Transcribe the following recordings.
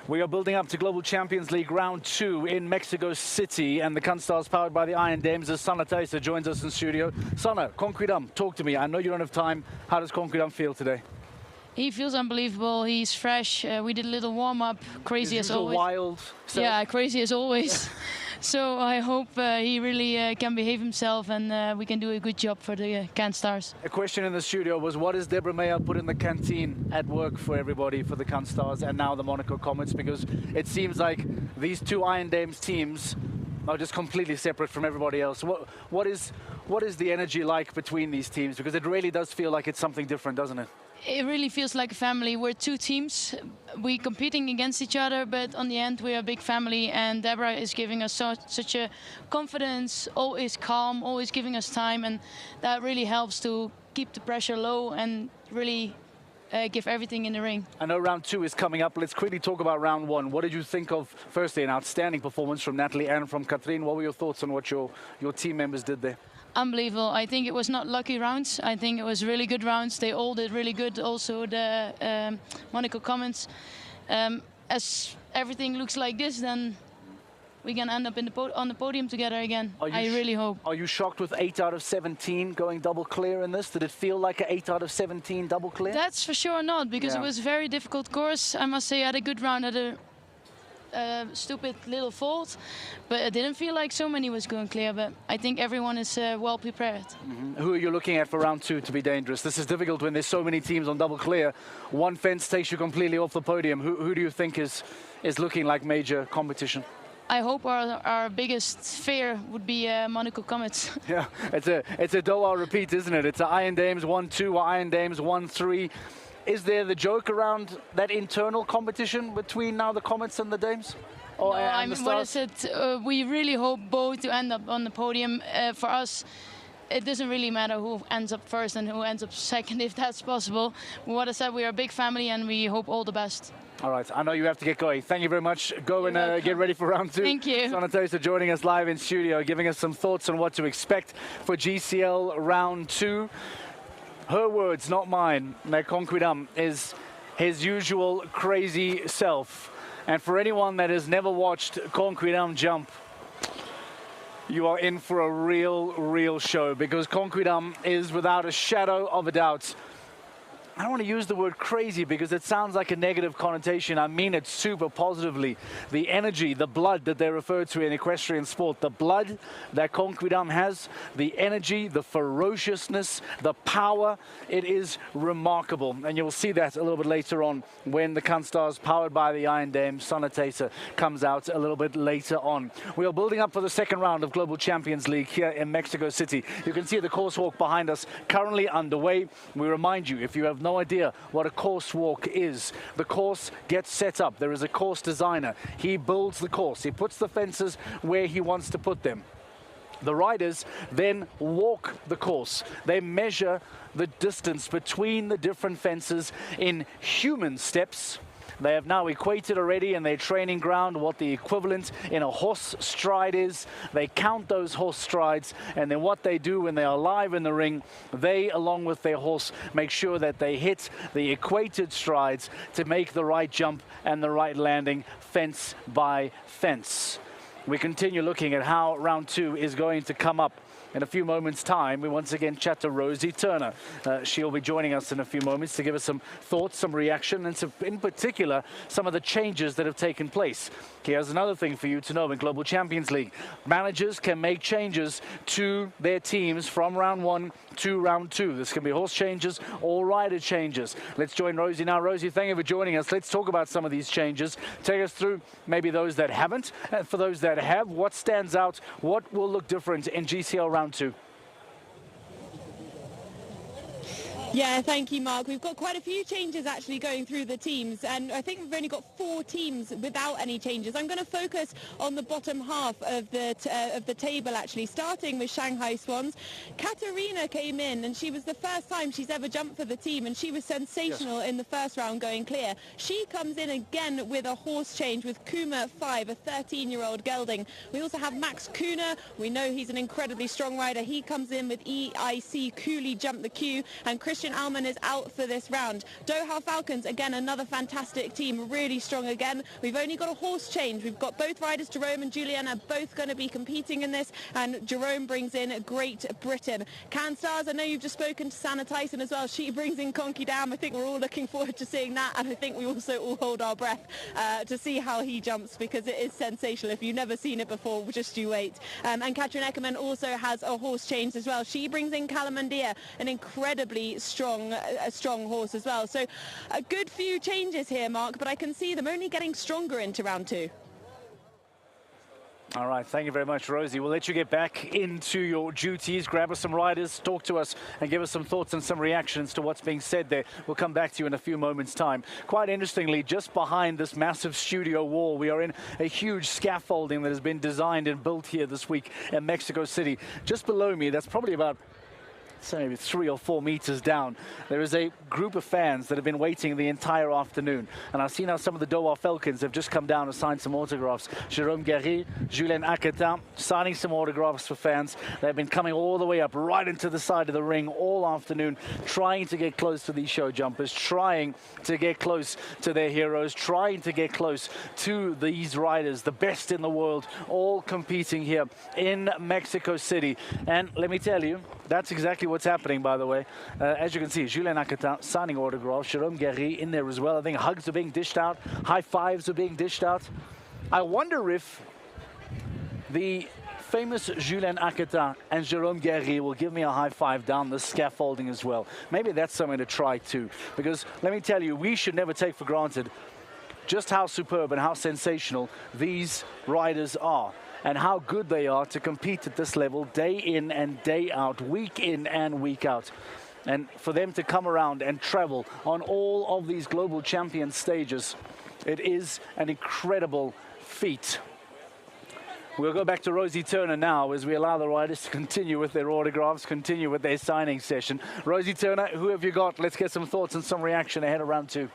We are building up to Global Champions League Round 2 in Mexico City, and the Kunststars powered by the Iron Dames as Sana Taisa joins us in studio. Sana, Concredam, talk to me. I know you don't have time. How does Concredam feel today? He feels unbelievable. He's fresh. We did a little warm-up. Crazy as always. Wild self. Yeah, crazy as always. So I hope he really can behave himself, and we can do a good job for the Kunststars. A question in the studio was, what does Deborah Meyer put in the canteen at work for everybody, for the Kunststars and now the Monaco Comets? Because it seems like these two Iron Dames teams are just completely separate from everybody else. What is the energy like between these teams? Because it really does feel like it's something different, doesn't it? It really feels like a family. We're two teams. We're competing against each other, but on the end, we're a big family. And Deborah is giving us such a confidence, always calm, always giving us time. And that really helps to keep the pressure low and really give everything in the ring. I know round 2 is coming up. Let's quickly talk about round 1. What did you think of, firstly, an outstanding performance from Natalie and from Katrien? What were your thoughts on what your team members did there? Unbelievable. I think it was not lucky rounds. I think it was really good rounds. They all did really good. Also the Monaco Comets. As everything looks like this, then we can end up on the podium together again. I really hope. Are you shocked with 8 out of 17 going double clear in this? Did it feel like an 8 out of 17 double clear? That's for sure not, because it was a very difficult course. I must say I had a good round at a stupid little fault, but it didn't feel like so many was going clear, but I think everyone is well prepared. Who are you looking at for round 2 to be dangerous? This is difficult when there's so many teams on double clear. One fence takes you completely off the podium. Who do you think is looking like major competition? I hope our biggest fear would be Monaco Comets. Yeah, it's a Doha repeat, isn't it? It's an Iron Dames 1-2 or Iron Dames 1-3. Is there the joke around that internal competition between now the Comets and the Dames? No, I mean, what I said, we really hope both to end up on the podium. For us, it doesn't really matter who ends up first and who ends up second, if that's possible. What I said, we are a big family and we hope all the best. All right, I know you have to get going. Thank you very much. Go and get ready for round 2. Thank you. Sana Taisa joining us live in studio, giving us some thoughts on what to expect for GCL round 2. Her words, not mine. Concredam is his usual crazy self. And for anyone that has never watched Concredam jump, you are in for a real show, because Concredam is, without a shadow of a doubt, I don't want to use the word crazy because it sounds like a negative connotation. I mean it super positively. The energy, the blood that they refer to in equestrian sport, the blood that Concredam has, the energy, the ferociousness, the power, it is remarkable. And you'll see that a little bit later on when the Kunststars, powered by the Iron Dames, Sana Taisa, comes out a little bit later on. We are building up for the second round of Global Champions League here in Mexico City. You can see the course walk behind us currently underway. We remind you, if you have no idea what a course walk is, the course gets set up. There is a course designer. He builds the course. He puts the fences where he wants to put them. The riders then walk the course. They measure the distance between the different fences in human steps. They have now equated already in their training ground what the equivalent in a horse stride is. They count those horse strides, and then what they do when they are live in the ring, they, along with their horse, make sure that they hit the equated strides to make the right jump and the right landing, fence by fence. We continue looking at how round 2 is going to come up. In a few moments' time, we once again chat to Rosie Turner. She'll be joining us in a few moments to give us some thoughts, some reaction, and in particular, some of the changes that have taken place. Here's another thing for you to know in Global Champions League. Managers can make changes to their teams from round 1 to round 2. This can be horse changes or rider changes. Let's join Rosie now. Rosie, thank you for joining us. Let's talk about some of these changes. Take us through maybe those that haven't, and for those that have, what stands out, what will look different in GCL round 2. Yeah, thank you, Mark. We've got quite a few changes actually going through the teams, and I think we've only got 4 teams without any changes. I'm going to focus on the bottom half of the table, actually, starting with Shanghai Swans. Katarina came in, and she was the first time she's ever jumped for the team, and she was sensational in the first round going clear. She comes in again with a horse change with Kuma 5, a 13-year-old gelding. We also have Max Kuna. We know he's an incredibly strong rider. He comes in with EIC Cooley Jump the Queue, and Christian Christian Alman is out for this round. Doha Falcons, again, another fantastic team, really strong again. We've only got a horse change. We've got both riders, Jerome and Julian, are both going to be competing in this, and Jerome brings in Great Britain. Can Stars, I know you've just spoken to Sanna Tyson as well. She brings in Conky Dam. I think we're all looking forward to seeing that, and I think we also all hold our breath to see how he jumps, because it is sensational. If you've never seen it before, just you wait. And Katrin Eckermann also has a horse change as well. She brings in Kalamandia, an incredibly strong horse as well. So a good few changes here, Mark, but I can see them only getting stronger into round two. All right, thank you very much, Rosie. We'll let you get back into your duties, grab us some riders, talk to us, and give us some thoughts and some reactions to what's being said there. We'll come back to you in a few moments' time. Quite interestingly, just behind this massive studio wall, we are in a huge scaffolding that has been designed and built here this week in Mexico City. Just below me, that's probably about maybe 3 or 4 meters down, there is a group of fans that have been waiting the entire afternoon. And I've seen how some of the Doha Falcons have just come down to sign some autographs. Jérôme Guéry, Julien Aquetin, signing some autographs for fans. They've been coming all the way up right into the side of the ring all afternoon, trying to get close to these show jumpers, trying to get close to their heroes, trying to get close to these riders, the best in the world, all competing here in Mexico City. And let me tell you, that's exactly what's happening, by the way. As you can see, Julien Aquetin signing autographs, Jérôme Guéry in there as well. I think hugs are being dished out, high fives are being dished out. I wonder if the famous Julien Aquetin and Jérôme Guéry will give me a high five down the scaffolding as well. Maybe that's something to try too, because let me tell you, we should never take for granted just how superb and how sensational these riders are, and how good they are to compete at this level day in and day out, week in and week out. And for them to come around and travel on all of these global champion stages, it is an incredible feat. We'll go back to Rosie Turner now as we allow the riders to continue with their autographs, continue with their signing session. Rosie Turner, who have you got? Let's get some thoughts and some reaction ahead of round two.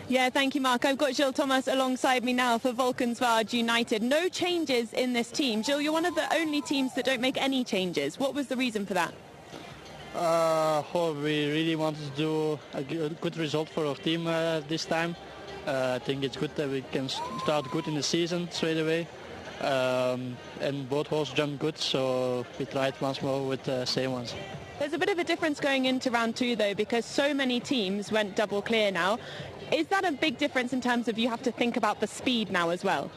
Yeah, thank you, Mark. I've got Gilles Thomas alongside me now for Valkenswaard United. No changes in this team. Gilles, you're one of the only teams that don't make any changes. What was the reason for that? We really wanted to do a good result for our team this time. I think it's good that we can start good in the season straight away. And both horses jumped good, so we tried once more with the same ones. There's a bit of a difference going into round two, though, because so many teams went double clear now. Is that a big difference in terms of you have to think about the speed now as well?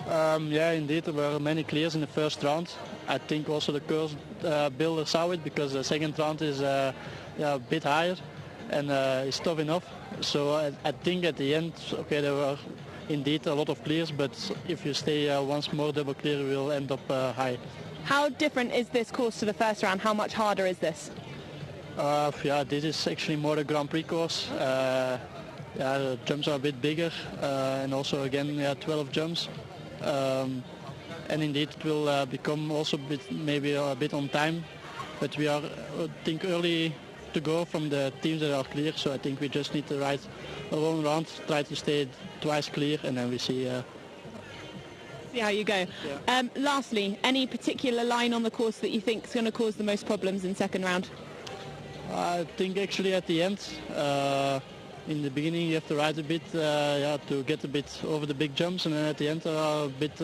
Yeah, indeed, there were many clears in the first round. I think also the course builder saw it, because the second round is a bit higher and it's tough enough. So I think at the end, okay, there were indeed a lot of clears, but if you stay once more double clear, you will end up high. How different is this course to the first round? How much harder is this? Yeah, this is actually more a Grand Prix course. Yeah, the jumps are a bit bigger, and also again 12 jumps. And indeed it will become also maybe a bit on time, but we are I think early to go from the teams that are clear, so I think we just need to ride a long round, try to stay twice clear, and then we see how you go. Yeah. Lastly, any particular line on the course that you think is going to cause the most problems in second round? I think actually at the end, in the beginning you have to ride a bit to get a bit over the big jumps, and then at the end there are a bit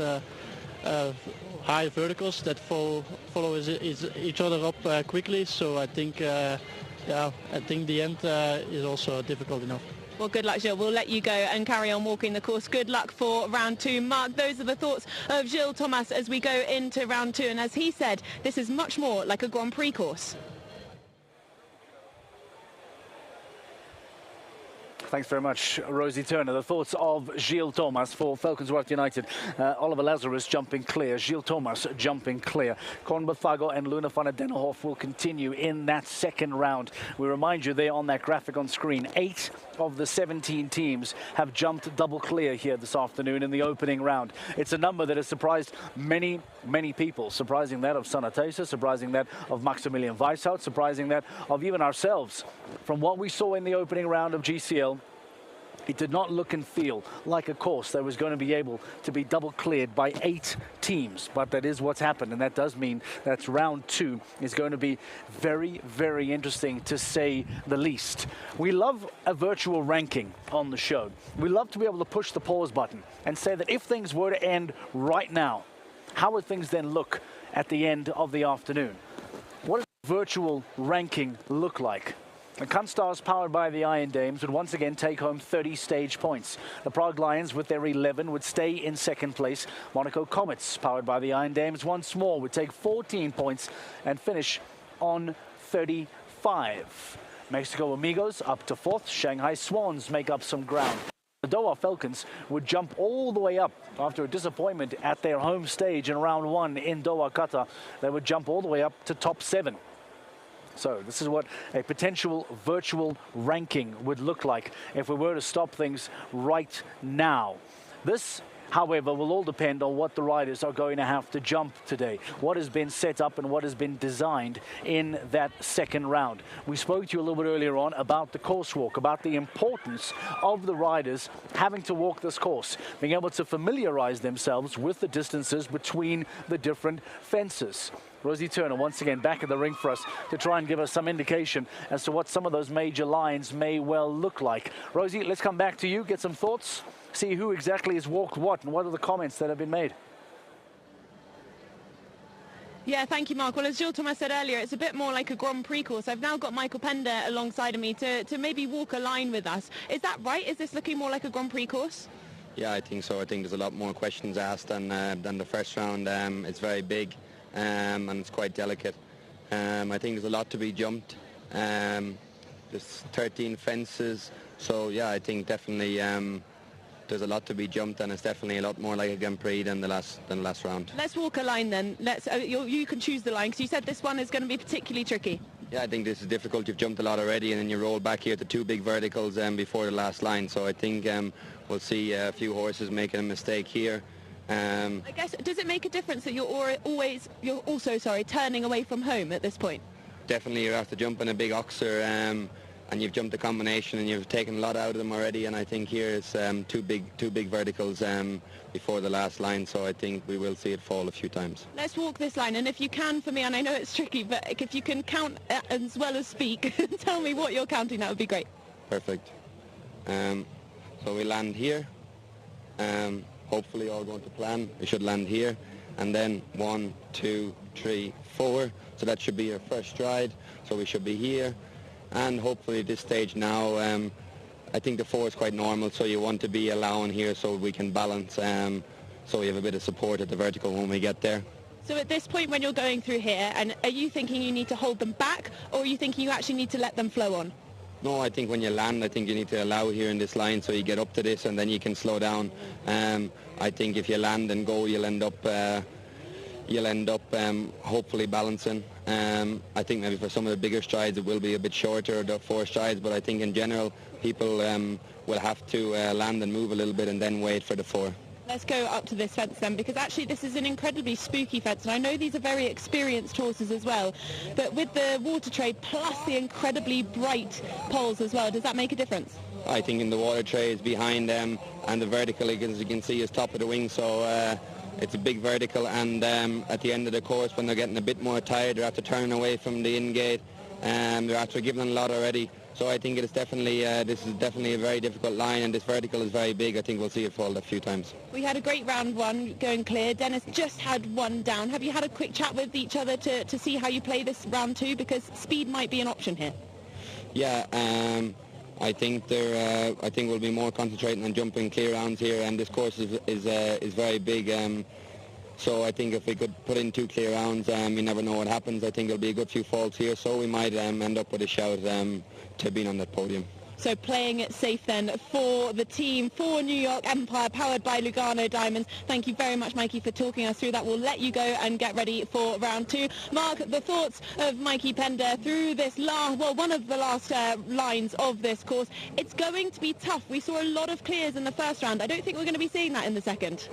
high verticals that follow each other up quickly, so I think I think the end is also difficult enough. Well, good luck, Gilles. We'll let you go and carry on walking the course. Good luck for round two. Mark, those are the thoughts of Gilles Thomas as we go into round two, and as he said, this is much more like a Grand Prix course. Thanks very much, Rosie Turner. The thoughts of Gilles Thomas for Valkenswaard United. Oliver Lazarus jumping clear, Gilles Thomas jumping clear. Corn Bathago and Luna van der Dennehoff will continue in that second round. We remind you there on that graphic on screen, 8 of the 17 teams have jumped double clear here this afternoon in the opening round. It's a number that has surprised many, many people. Surprising that of Sanna Tyson, surprising that of Maximilian Weishout, surprising that of even ourselves. From what we saw in the opening round of GCL, It did not look and feel like a course that was going to be able to be double cleared by 8 teams, but that is what's happened, and that does mean that round 2 is going to be very, very interesting, to say the least. We love a virtual ranking on the show. We love to be able to push the pause button and say that if things were to end right now, how would things then look at the end of the afternoon? What does virtual ranking look like? The Kunstars, powered by the Iron Dames, would once again take home 30 stage points. The Prague Lions, with their 11, would stay in second place. Monaco Comets, powered by the Iron Dames, once more would take 14 points and finish on 35. Mexico Amigos up to 4th. Shanghai Swans make up some ground. The Doha Falcons would jump all the way up after a disappointment at their home stage in round 1 in Doha, Qatar. They would jump all the way up to top 7. So this is what a potential virtual ranking would look like if we were to stop things right now. This, however, will all depend on what the riders are going to have to jump today, what has been set up and what has been designed in that second round. We spoke to you a little bit earlier on about the course walk, about the importance of the riders having to walk this course, being able to familiarize themselves with the distances between the different fences. Rosie Turner once again back in the ring for us to try and give us some indication as to what some of those major lines may well look like. Rosie, let's come back to you, get some thoughts, see who exactly has walked what and what are the comments that have been made. Yeah, thank you, Mark. Well, as Gilles Thomas said earlier, it's a bit more like a Grand Prix course. I've now got Michael Pender alongside of me to maybe walk a line with us. Is that right? Is this looking more like a Grand Prix course? Yeah, I think so. I think there's a lot more questions asked than the first round. It's very big. And it's quite delicate. I think there's a lot to be jumped. There's 13 fences, so yeah, I think definitely there's a lot to be jumped, and it's definitely a lot more like a Grand Prix than the last round. Let's walk a line then. You can choose the line, because you said this one is going to be particularly tricky. Yeah, I think this is difficult. You've jumped a lot already, and then you roll back here to 2 big verticals before the last line. So I think we'll see a few horses making a mistake here. I guess, does it make a difference that you're also turning away from home at this point? Definitely, you have to jump in a big oxer, and you've jumped a combination, and you've taken a lot out of them already. And I think here it's 2 big verticals before the last line. So I think we will see it fall a few times. Let's walk this line, and if you can, for me, and I know it's tricky, but if you can count as well as speak, tell me what you're counting. That would be great. Perfect. So we land here. Hopefully all going to plan. We should land here, and then 1, 2, 3, 4. So that should be our first stride. So we should be here, and hopefully at this stage now, I think the 4 is quite normal. So you want to be allowing here so we can balance, so we have a bit of support at the vertical when we get there. So at this point when you're going through here, and are you thinking you need to hold them back, or are you thinking you actually need to let them flow on? No, I think when you land, I think you need to allow here in this line so you get up to this, and then you can slow down. I think if you land and go, you'll end up hopefully balancing. I think maybe for some of the bigger strides it will be a bit shorter, the 4 strides, but I think in general people will have to land and move a little bit and then wait for the 4. Let's go up to this fence then, because actually this is an incredibly spooky fence, and I know these are very experienced horses as well, but with the water tray plus the incredibly bright poles as well, does that make a difference? I think in the water tray is behind them, and the vertical, as you can see, is top of the wing, so it's a big vertical, and at the end of the course when they're getting a bit more tired, they're after turning away from the in-gate, they're after giving them a lot already. So I think it is definitely, this is definitely a very difficult line, and this vertical is very big. I think we'll see it fall a few times. We had a great round 1 going clear. Dennis just had 1 down. Have you had a quick chat with each other to see how you play this round 2? Because speed might be an option here. Yeah, I think we'll be more concentrating on jumping clear rounds here, and this course is very big. So I think if we could put in 2 clear rounds, you never know what happens. I think there'll be a good few faults here, so we might end up with a shout to being on that podium. So playing it safe then for the team, for New York Empire, powered by Lugano Diamonds. Thank you very much, Mikey, for talking us through that. We'll let you go and get ready for round 2. Mark, the thoughts of Mikey Pender through this one of the last lines of this course. It's going to be tough. We saw a lot of clears in the first round. I don't think we're going to be seeing that in the second.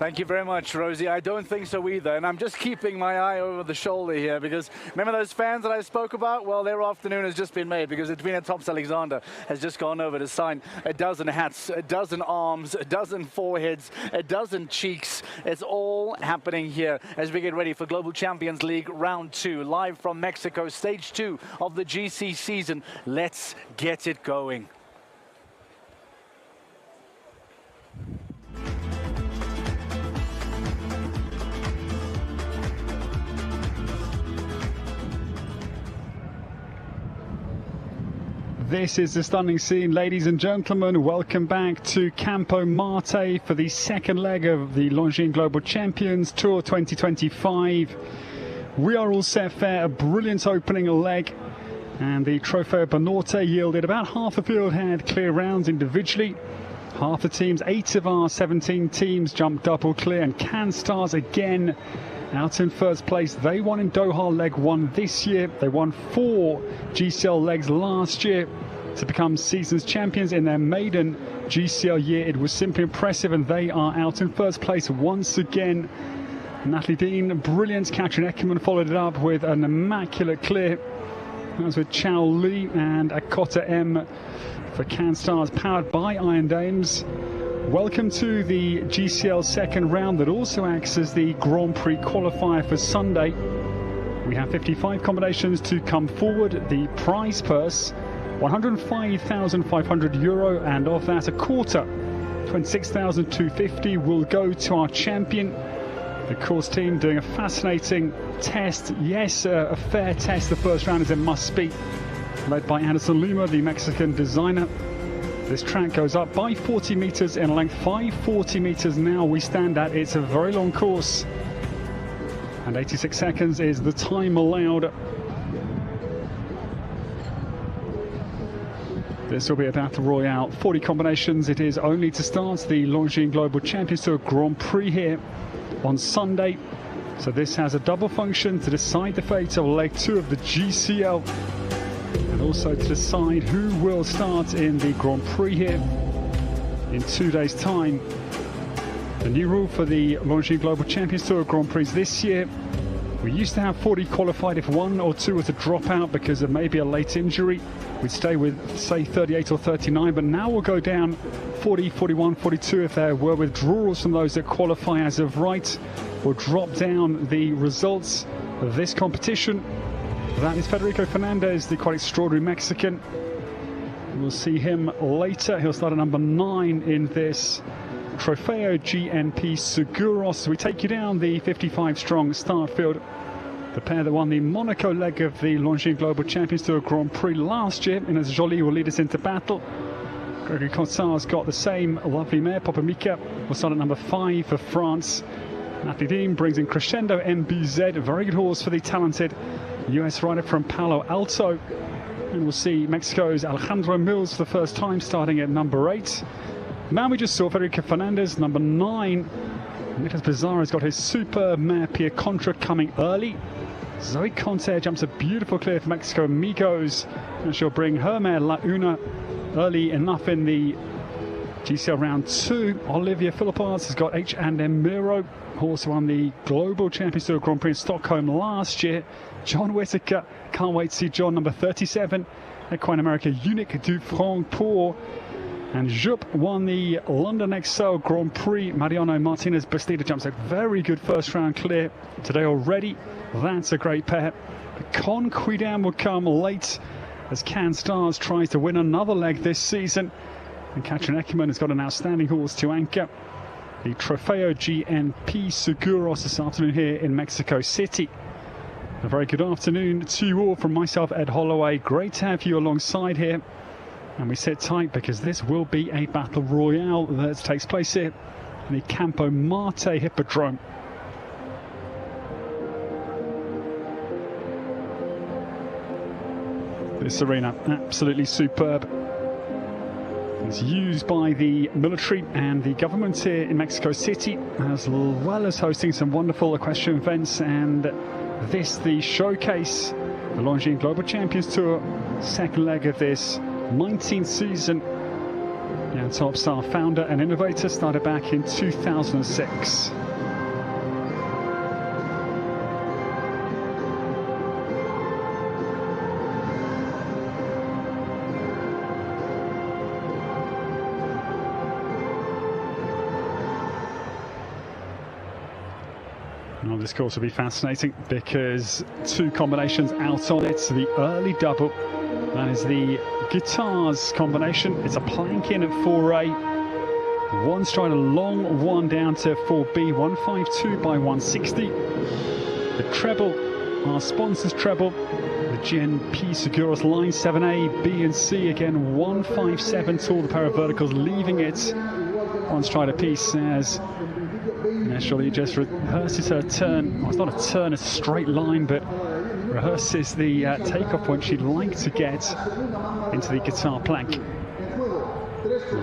Thank you very much, Rosie. I don't think so either. And I'm just keeping my eye over the shoulder here because remember those fans that I spoke about? Well, their afternoon has just been made because Edwina Tops-Alexander has just gone over to sign a dozen hats, a dozen arms, a dozen foreheads, a dozen cheeks. It's all happening here as we get ready for Global Champions League Round 2, live from Mexico, Stage 2 of the GC season. Let's get it going. This is the stunning scene, ladies and gentlemen. Welcome back to Campo Marte for the second leg of the Longines Global Champions Tour 2025. We are all set fair, a brilliant opening leg, and the Trofeo Banorte yielded about half the field had clear rounds individually. Half the teams, 8 of our 17 teams jumped double clear, and CanStars again out in first place. They won in Doha leg 1 this year. They won 4 GCL legs last year to become season's champions in their maiden GCL year. It was simply impressive, and they are out in first place once again. Natalie Dean, brilliant. Katrin Eckermann followed it up with an immaculate clear. That was with Chao Li and Akota M for CanStars, powered by Iron Dames. Welcome to the GCL second round that also acts as the Grand Prix qualifier for Sunday. We have 55 combinations to come forward. The prize purse, €105,500, and of that a quarter, €26,250, will go to our champion. The course team doing a fascinating test. Yes, a fair test. The first round as it must be, led by Anderson Lima, the Mexican designer. This track goes up by 40 meters in length, 540 meters now we stand at. It's a very long course, and 86 seconds is the time allowed. This will be a battle royale, 40 combinations. It is only to start the Longines Global Champions Tour Grand Prix here on Sunday. So this has a double function to decide the fate of leg 2 of the GCL, and also to decide who will start in the Grand Prix here in 2 days' time. The new rule for the Longines Global Champions Tour Grand Prix this year: we used to have 40 qualified. If 1 or 2 were to drop out because of maybe a late injury, we'd stay with, say, 38 or 39, but now we'll go down 40, 41, 42 if there were withdrawals from those that qualify as of right. We'll drop down the results of this competition. That is Federico Fernandez, the quite extraordinary Mexican. We'll see him later. He'll start at number 9 in this Trofeo GNP Seguros. We take you down the 55-strong start field. The pair that won the Monaco leg of the Longines Global Champions Tour Grand Prix last year, and as Jolie will lead us into battle. Gregory Cossard's got the same lovely mare. Popamika will start at number 5 for France. Natalie Dean brings in Crescendo MBZ, a very good horse for the talented US rider from Palo Alto. And we'll see Mexico's Alejandro Mills for the first time starting at number 8. Now we just saw Federico Fernandez, number 9. Nicolas Pizarro's got his super mare Pia Contra coming early. Zoe Conte jumps a beautiful clear for Mexico Amigos, and she'll bring her mare La Una early enough in the GCL round 2. Olivia Philippards has got H&M Miro, horse who won the Global Champions Tour Grand Prix in Stockholm last year. John Whittaker, can't wait to see John, number 37. Equine America Unique du Francport. And Jupp won the London Excel Grand Prix. Mariano Martinez Bastida jumps a very good first round clear today already. That's a great pair. Conquidam will come late as CanStars tries to win another leg this season. And Katrin Eckermann has got an outstanding horse to anchor the Trofeo GNP Seguros this afternoon here in Mexico City. A very good afternoon to you all from myself, Ed Holloway. Great to have you alongside here. And we sit tight because this will be a battle royale that takes place here in the Campo Marte Hippodrome. This arena, absolutely superb. It's used by the military and the government here in Mexico City, as well as hosting some wonderful equestrian events. And this, the showcase, the Longines Global Champions Tour, second leg of this 19th season. Yeah, Top Star founder and innovator, started back in 2006. Well, this course will be fascinating because two combinations out on it. So the early double, that is the guitars combination. It's a plank in at 4A. One stride, a long one down to 4B, 152 by 160. The treble, our sponsors treble, the GNP Seguros line 7A, B and C again, 157 to all the pair of verticals, leaving it one stride apiece as Jolie just rehearses her turn. Well, it's not a turn, it's a straight line, but rehearses the takeoff point she'd like to get into the guitar plank.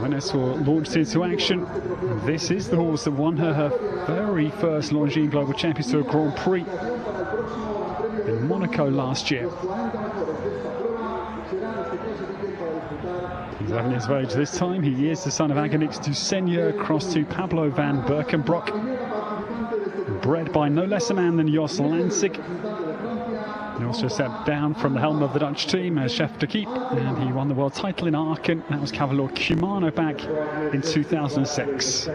Ines will launch into action. This is the horse that won her very first Longines Global Champions Tour Grand Prix in Monaco last year. He's 11 years of age this time. He is the son of Agonix du Seigneur, crossed to Pablo van Berkenbrock, bred by no less a man than Jos Lansing. He also stepped down from the helm of the Dutch team as chef d'équipe, and he won the world title in Aachen. That was Cavallor Cumano back in 2006.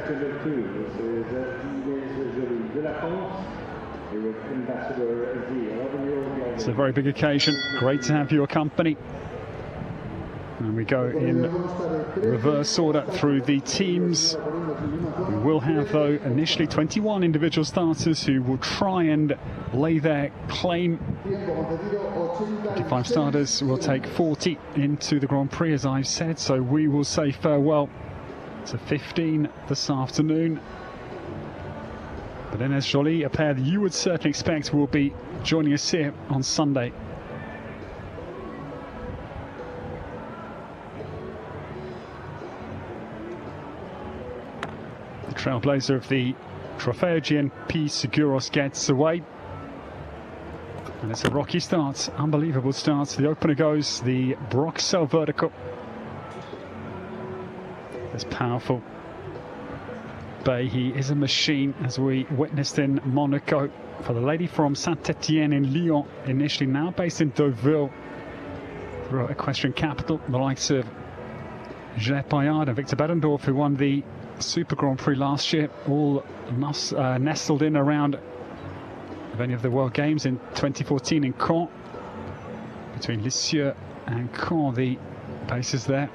It's a very big occasion. Great to have your company. And we go in reverse order through the teams. We will have, though, initially 21 individual starters who will try and lay their claim. 55 starters will take 40 into the Grand Prix, as I've said, so we will say farewell to 15 this afternoon. But Ines Jolie, a pair that you would certainly expect will be joining us here on Sunday. Trailblazer of the Trofeo GNP Seguros gets away. And it's a rocky start, unbelievable start. The opener goes the Bruxelles vertical. It's powerful. Bay, he is a machine, as we witnessed in Monaco. For the lady from Saint-Etienne in Lyon, initially now based in Deauville, through equestrian capital, the likes of Gilles Paillard and Victor Beddendorf, who won the Super Grand Prix last year, all nestled in around the venue of the World Games in 2014 in Caen. Between Lisieux and Caen, the paces there.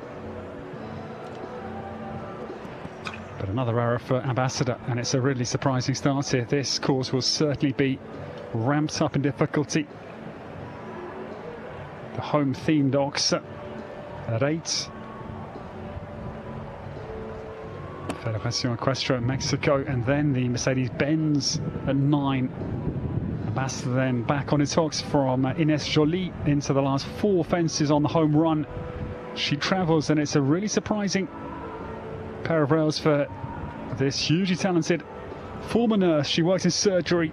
But another error for Ambassador, and it's a really surprising start here. This course will certainly be ramped up in difficulty. The home-themed Ox at 8. Federación Equestre Mexico, and then the Mercedes-Benz at 9. Ambassador then back on its hocks from Ines Jolie into the last 4 fences on the home run. She travels, and it's a really surprising pair of rails for this hugely talented former nurse. She worked in surgery,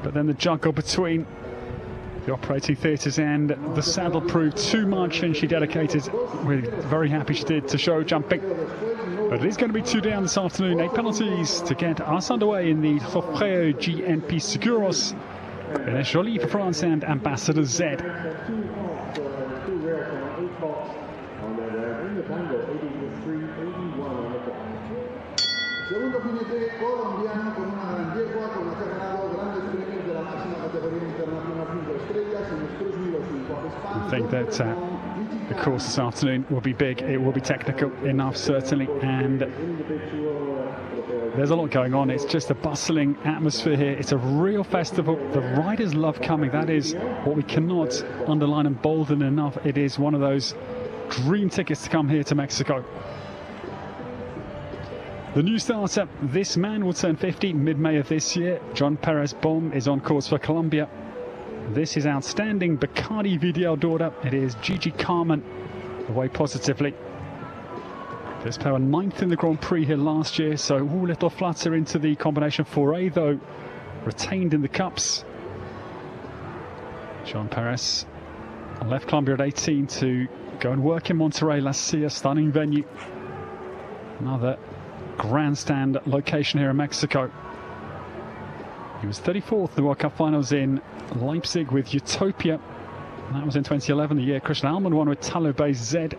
but then the juggle between the operating theatres and the saddle proved too much, and she dedicated, we're very happy she did, to show jumping. But it is going to be 2 down this afternoon. 8 penalties to get us underway in the Trofeo GNP Seguros. Ines Jolie for France and Ambassador Z. I think that the course this afternoon will be big. It will be technical enough, certainly, and there's a lot going on. It's just a bustling atmosphere here. It's a real festival. The riders love coming. That is what we cannot underline and bolden enough. It is one of those dream tickets to come here to Mexico. The new starter, this man will turn 50 mid-May of this year. John Perez Bom is on course for Colombia. This is outstanding Bacardi VDL daughter. It is Gigi Carmen away positively. This pair were 9th in the Grand Prix here last year, so a little flutter into the combination 4A, though retained in the cups. John Perez left Colombia at 18 to go and work in Monterrey La Silla, stunning venue. Another grandstand location here in Mexico. He was 34th in the World Cup finals in Leipzig with Utopia. That was in 2011, the year Christian Almond won with Talo Bay Z.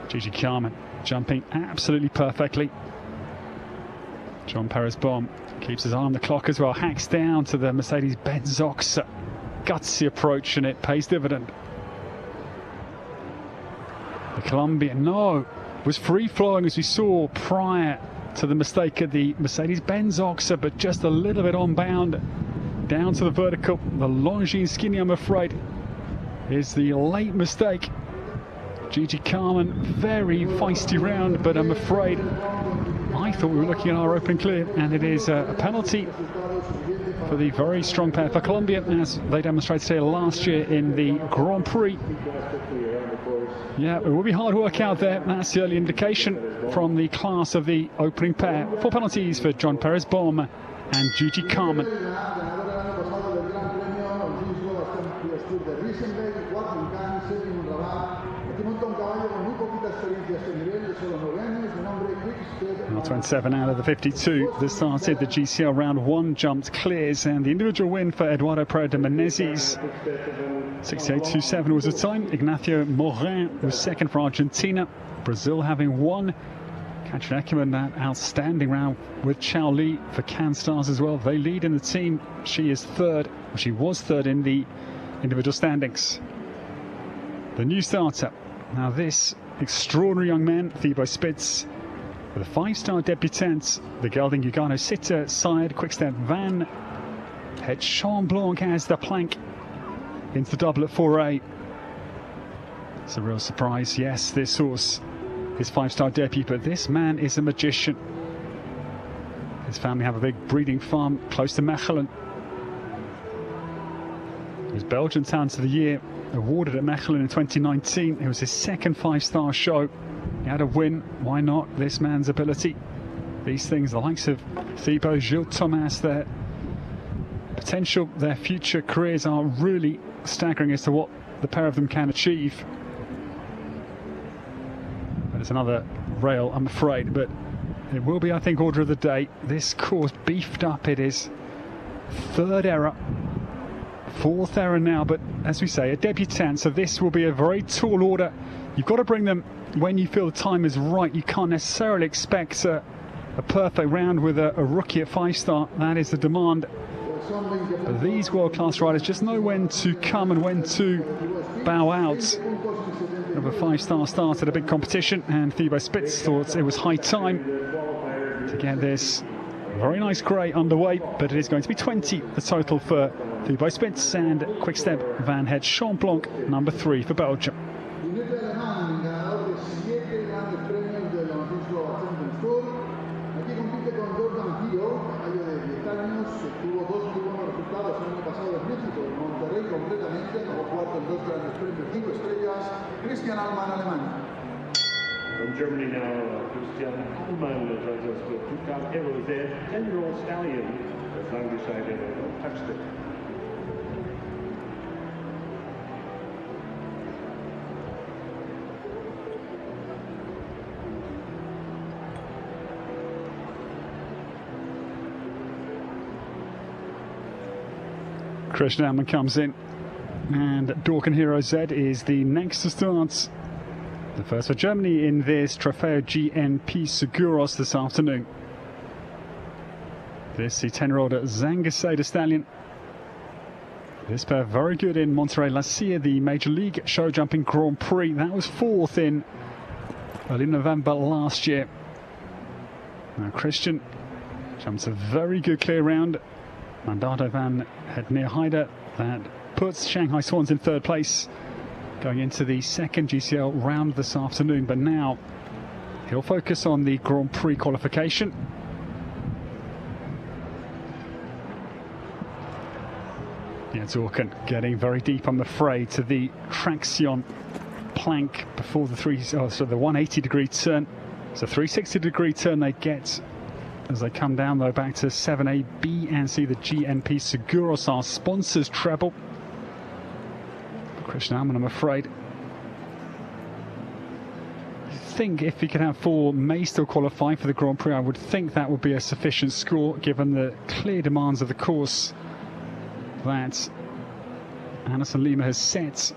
Gigi Carmen jumping absolutely perfectly. John Perez-Baum keeps his eye on the clock as well, hacks down to the Mercedes-Benz Oxer. Gutsy approach, and it pays dividend. The Colombian, was free-flowing as we saw prior to the mistake at the Mercedes-Benz Oxer, but just a little bit on bound. Down to the vertical. The Longines skinny, I'm afraid, is the late mistake. Gigi Carmen, very feisty round, but I'm afraid I thought we were looking at our open clear, and it is a penalty for the very strong pair for Colombia, as they demonstrated here last year in the Grand Prix. Yeah, it will be hard work out there. That's the early indication from the class of the opening pair. 4 penalties for John Perez-Baum and Gigi Carmen. Now 27 out of the 52 that started the GCL round 1 jumped clears, and the individual win for Eduardo Pereira de Menezes. 68.27 was the time. Ignacio Morin was second for Argentina. Brazil having won. Katrin Eckermann, that outstanding round with Chao Li for CanStars as well. They lead in the team. She is third. She was third in the individual standings. The new starter. Now this extraordinary young man, Thibaut Spitz, with a 5-star debutant, the gelding Ugano Sitter side, Quickstep Van Het Chamblanc has the plank into the double at 4A. It's a real surprise. Yes, this horse, his 5-star debut, but this man is a magician. His family have a big breeding farm close to Mechelen. He was Belgian Talent of the Year, awarded at Mechelen in 2019. It was his second 5-star show. He had a win. Why not? This man's ability. These things, the likes of Thibaut, Gilles Thomas, their potential, their future careers are really staggering as to what the pair of them can achieve. But it's another rail, I'm afraid, but it will be, I think, order of the day. This course beefed up. It is 3rd error, 4th error now, but as we say, a debutant, so this will be a very tall order. You've got to bring them when you feel the time is right. You can't necessarily expect a perfect round with a rookie at 5-star. That is the demand. But these world-class riders just know when to come and when to bow out of a 5-star start at a big competition, and Thibaut Spitz thought it was high time to get this very nice grey underway, but it is going to be 20 the total for Thibaut Spitz and Quickstep Van Het Chamblanc, number 3 for Belgium. From Germany now, Christian Alman joins us with 2 Euro Z, 10-year-old stallion that's undecided and touched it. Christian Alman comes in, and Dorkin Hero Z is the next to start. The first for Germany in this Trofeo GNP Seguros this afternoon. This, the 10-year-old Zangaseda Stallion. This pair very good in Monterrey La Silla, the Major League show jumping Grand Prix. That was 4th in early November last year. Now Christian jumps a very good clear round. Mandato Van Het Neerheide, that puts Shanghai Swans in 3rd place going into the 2nd GCL round this afternoon. But now he'll focus on the Grand Prix qualification. Yeah, Dorkin getting very deep, I'm afraid, to the traction plank before the 180-degree turn. It's a 360-degree turn they get as they come down, though, back to 7A, B and C, the GNP Seguros, our sponsors treble. Christian Alman, I'm afraid, think if he could have 4, may still qualify for the Grand Prix. I would think that would be a sufficient score given the clear demands of the course that Anderson Lima has set.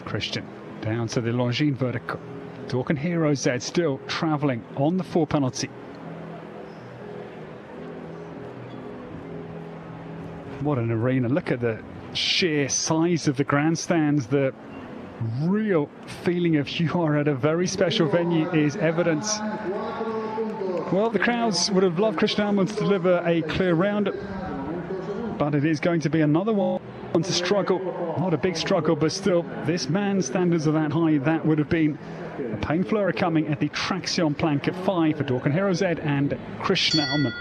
Christian down to the Longines vertical. Dorcan Hero Z still travelling on the 4 penalty. What an arena. Look at the sheer size of the grandstands. The real feeling of you are at a very special venue is evident. Well, the crowds would have loved Christian Ahlmann to deliver a clear round, but it is going to be another one to struggle. Not a big struggle, but still, this man's standards are that high. That would have been a painful error coming at the traction plank at 5 for Dorcan Hero Z and Christian Ahlmann.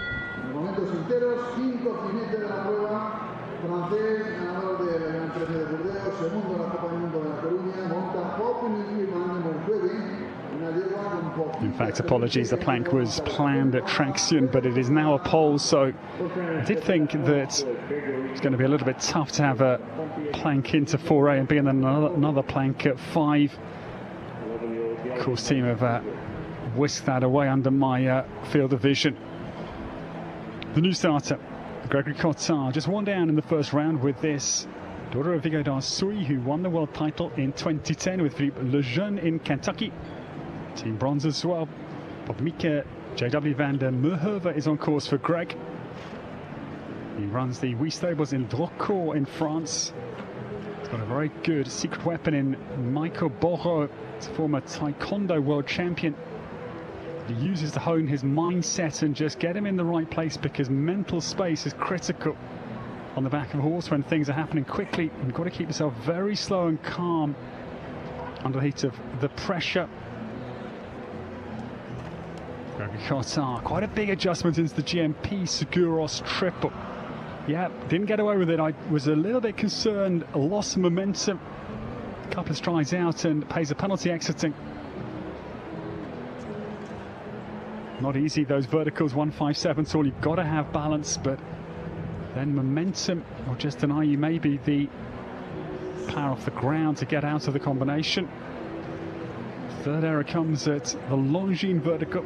In fact, apologies, the plank was planned at traction, but it is now a pole, so I did think that it's going to be a little bit tough to have a plank into 4A and be in another plank at 5. Of course, team have whisked that away under my field of vision. The new starter, Gregory Cottard, just one down in the first round with this daughter of Vigo D'Arsouy, who won the world title in 2010 with Philippe Lejeune in Kentucky. Team bronze as well. Popmika JW van der Merhove is on course for Greg. He runs the Wee Stables in Drocourt in France. He's got a very good secret weapon in Michael Borro, former Taekwondo world champion. He uses to hone his mindset and just get him in the right place, because mental space is critical on the back of a horse when things are happening quickly. You've got to keep yourself very slow and calm under the heat of the pressure. Gregory Cottard, quite a big adjustment into the GMP Seguros triple. Yeah, didn't get away with it. I was a little bit concerned, lost momentum. A couple of strides out and pays a penalty exiting. Not easy, those verticals, 157 tall. You've got to have balance, but then momentum will just deny you maybe the power off the ground to get out of the combination. Third error comes at the Longines vertical.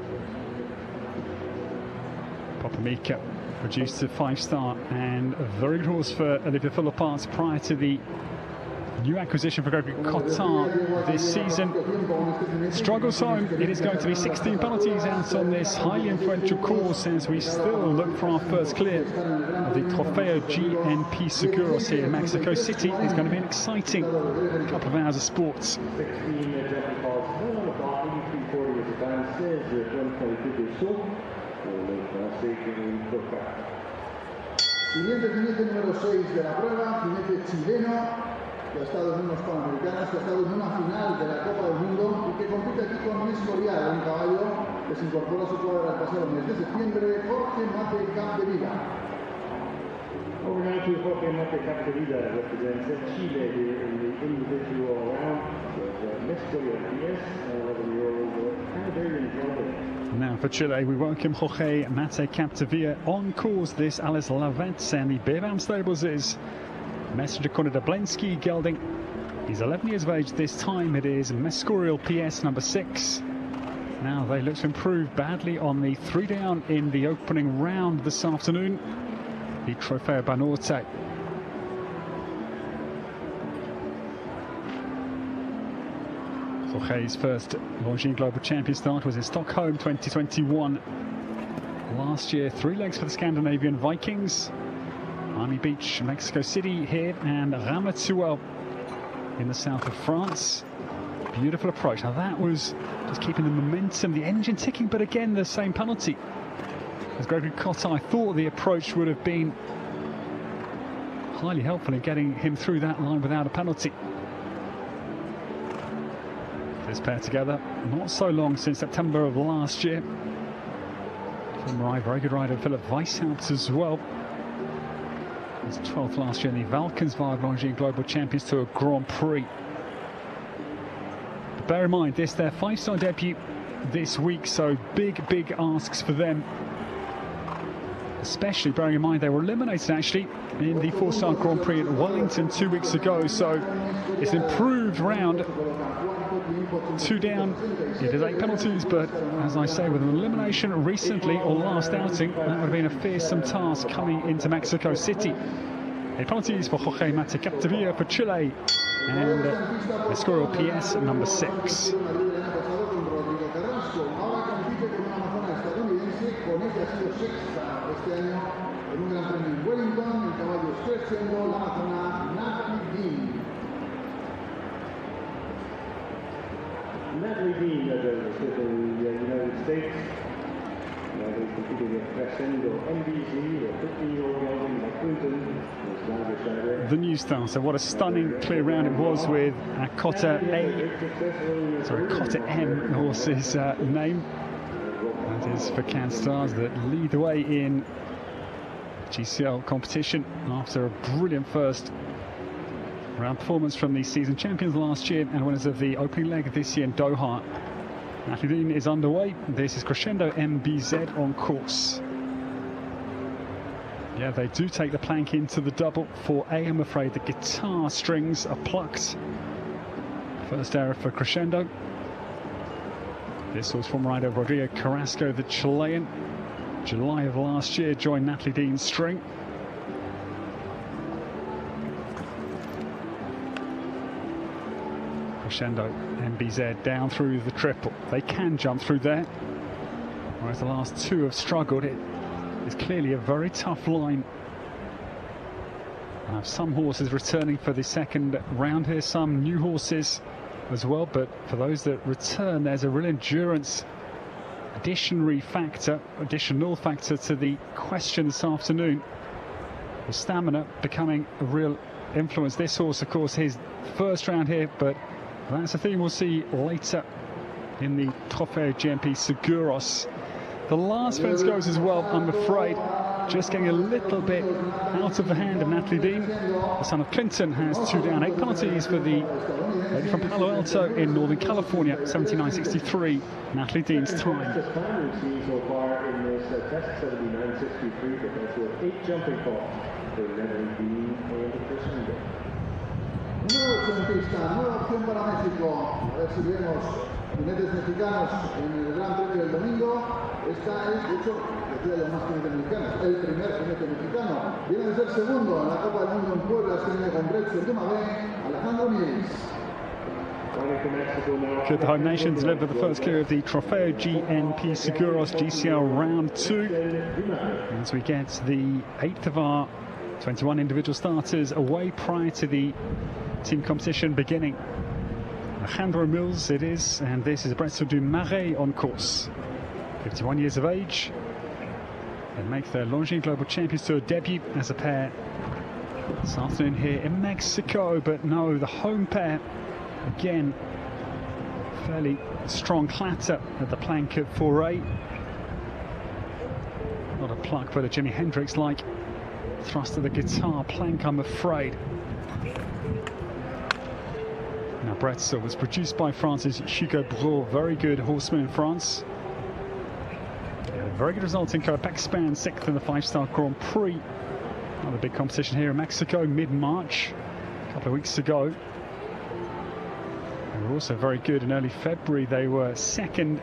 Popmika reduced to 5-star, and a very good horse for Olivier Philippart prior to the new acquisition for Gregory Cottard this season. Struggles home. It is going to be 16 penalties out on this highly influential course as we still look for our first clear of the Trofeo GNP Seguros here in Mexico City. It's going to be an exciting couple of hours of sports. Siguiente jinete número 6 de la prueba, jinete chileno, que ha estado en unos Panamericanos, que ha estado en una final de la Copa del Mundo y que compite aquí con Mescorial, un caballo que se incorpora a su cuadra el pasado mes de septiembre, Jorge Mate Capdevila. Over now to Jorge Mate Capdevila, represents Chile in the individual round with Mescorial PS, 11-year-old Canadian driver. Now for Chile, we welcome Jorge Mate Capdevila on course this Alice Lavette, and the Beerbaum Stables is Messenger Conor Dablensky gelding. He's 11 years of age this time. It is Mescorial PS number 6. Now they look to improve badly on the 3 down in the opening round this afternoon. The Trofeo Banorte. Jorge's first Longines Global Champion start was in Stockholm 2021. Last year, 3 legs for the Scandinavian Vikings. Miami Beach, Mexico City here, and Ramatuelle in the south of France. Beautiful approach. Now that was just keeping the momentum, the engine ticking, but again the same penalty. As Gregory Cottard, I thought the approach would have been highly helpful in getting him through that line without a penalty. This pair together, not so long since September of last year. Very good rider, Philip Weishaupt as well. He was 12th last year in the Valkenswaard Longines Global Champions Tour Grand Prix. But bear in mind, this their 5-star debut this week, so big asks for them. especially bearing in mind they were eliminated actually in the 4-star Grand Prix at Wellington 2 weeks ago. So it's an improved round. 2 down, it is 8 penalties, but as I say, with an elimination recently or last outing, that would have been a fearsome task coming into Mexico City. 8 penalties for Jorge Mate Capdevila for Chile, and Escorial PS number 6. Natalie Dean, with the United States. They competed with Crescendo MBZ, the 15-year-old Melvin McClinton. The new starter. What a stunning clear round it was with Cota M horse's name. That is for Can Stars that lead the way in GCL competition after a brilliant first round performance from the season champions last year and winners of the opening leg this year in Doha. Natalie Dean is underway. This is Crescendo MBZ on course. Yeah, they do take the plank into the double. For A, I'm afraid the guitar strings are plucked. First error for Crescendo. This was from rider Rodrigo Carrasco, the Chilean. July of last year joined Natalie Dean's string. Crescendo MBZ down through the triple. They can jump through there, whereas the last two have struggled. It is clearly a very tough line. I have some horses returning for the second round here, some new horses as well, but for those that return, there's a real endurance additional factor to the question this afternoon. The stamina becoming a real influence. This horse, of course, his first round here, but that's a theme we'll see later in the Trofeo GMP Seguros. The last fence goes as well, I'm afraid. Just getting a little bit out of the hand of Natalie Dean. The son of Clinton has 2 down, 8 penalties for the lady from Palo Alto in Northern California, 79.63, Natalie Dean's time. So far in this test, 79.63, but that's with 8 jumping calls for Natalie Dean and Crescendo. Número 8 en pista, nueva opción para México. A ver si vemos jinetes mexicanos en el Gran Premio del domingo. Esta es, de hecho, decía ya más jinetes mexicanos, el primer jinete mexicano. Viene de ser segundo en la Copa del Mundo en Puebla, este año con Brecht, el tema B, Alejandro Mills. Could the home nation deliver the first clear of the Trofeo GNP Seguros GCL round 2 as we get the 8th of our 21 individual starters away prior to the team competition beginning. Alejandro Mills it is, and this is Bretzel du Marais on course. 51 years of age. They make their Longines Global Champions Tour debut as a pair this afternoon here in Mexico, but no, the home pair again, fairly strong clatter at the plank at 4A. Not a pluck, but a Jimi Hendrix-like thrust of the guitar plank, I'm afraid. Now Bretzel was produced by France's Hugo Brault, very good horseman in France. Yeah, very good result in Copaxpan, 6th in the 5-star Grand Prix. Another big competition here in Mexico, mid-March, a couple of weeks ago. They were also very good in early February. They were second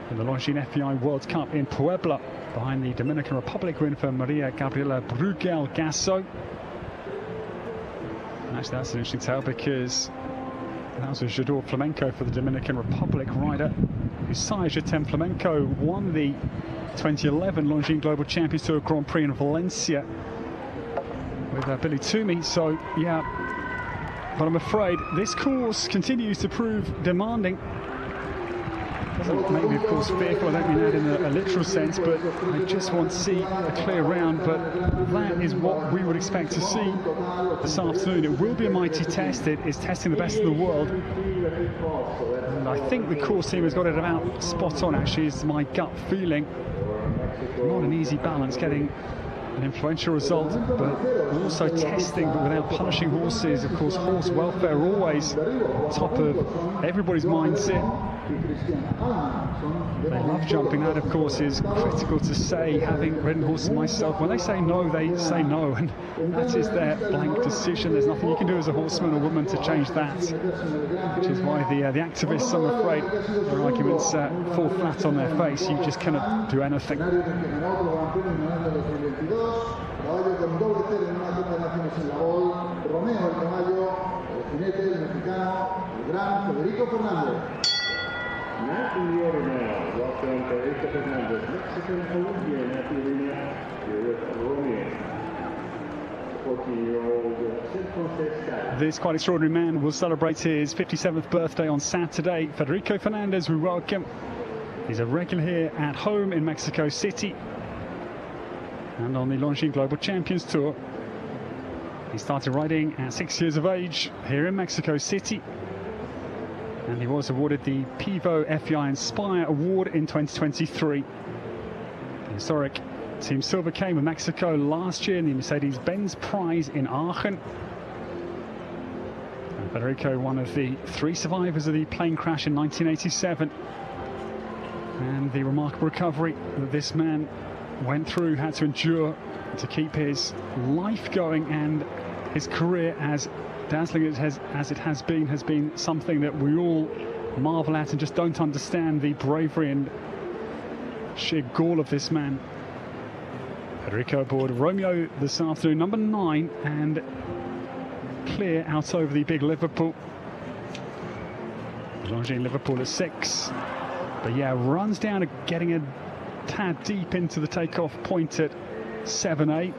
in the Longines FEI World Cup in Puebla, behind the Dominican Republic win for Maria Gabriela Brugal Gasso. And actually, that's an interesting tale because that was a Jador Flamenco for the Dominican Republic rider, Usai Tem Flamenco won the 2011 Longines Global Champions Tour Grand Prix in Valencia with Billy Toomey. So, yeah, but I'm afraid this course continues to prove demanding. Doesn't make me, of course, fearful. I don't mean that in a literal sense, but I just want to see a clear round. But that is what we would expect to see this afternoon. It will be a mighty test. It is testing the best of the world. And I think the course team has got it about spot on, actually, is my gut feeling. Not an easy balance getting an influential result, but also testing, but without punishing horses. Of course, horse welfare always top of everybody's mindset. They love jumping. That, of course, is critical to say, having ridden horses myself. When they say no, and that is their blank decision. There's nothing you can do as a horseman or woman to change that, which is why the activists, I'm afraid, their arguments fall flat on their face. You just cannot do anything. Not in the order now. Welcome Federico Fernandez, Mexican Olympian at the arena here with Romeo. 14-year-old This quite extraordinary man will celebrate his 57th birthday on Saturday. Federico Fernandez, we welcome. He's a regular here at home in Mexico City and on the Longines Global Champions Tour. He started riding at 6 years of age here in Mexico City, and he was awarded the Pivo FEI Inspire Award in 2023. The historic Team Silver came with Mexico last year in the Mercedes-Benz Prize in Aachen. And Federico, one of the 3 survivors of the plane crash in 1987. And the remarkable recovery that this man went through, had to endure to keep his life going, and his career, as dazzling as it has been something that we all marvel at and just don't understand the bravery and sheer gall of this man. Federico aboard Romeo this afternoon, number 9, and clear out over the big Liverpool. Longines Liverpool at 6. But yeah, runs down, getting a tad deep into the takeoff point at 7-8.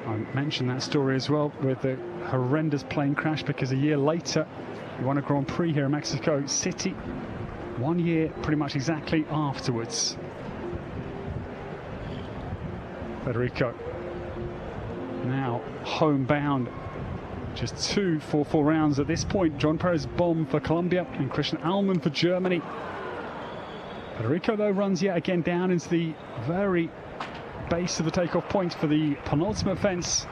I mentioned that story as well with the horrendous plane crash, because a year later he won a Grand Prix here in Mexico City. 1 year pretty much exactly afterwards. Federico now homebound. Just 2 4-4 rounds at this point. John Perez Bomb for Colombia and Christian Allman for Germany. Federico, though, runs yet again down into the very base of the takeoff point for the penultimate fence,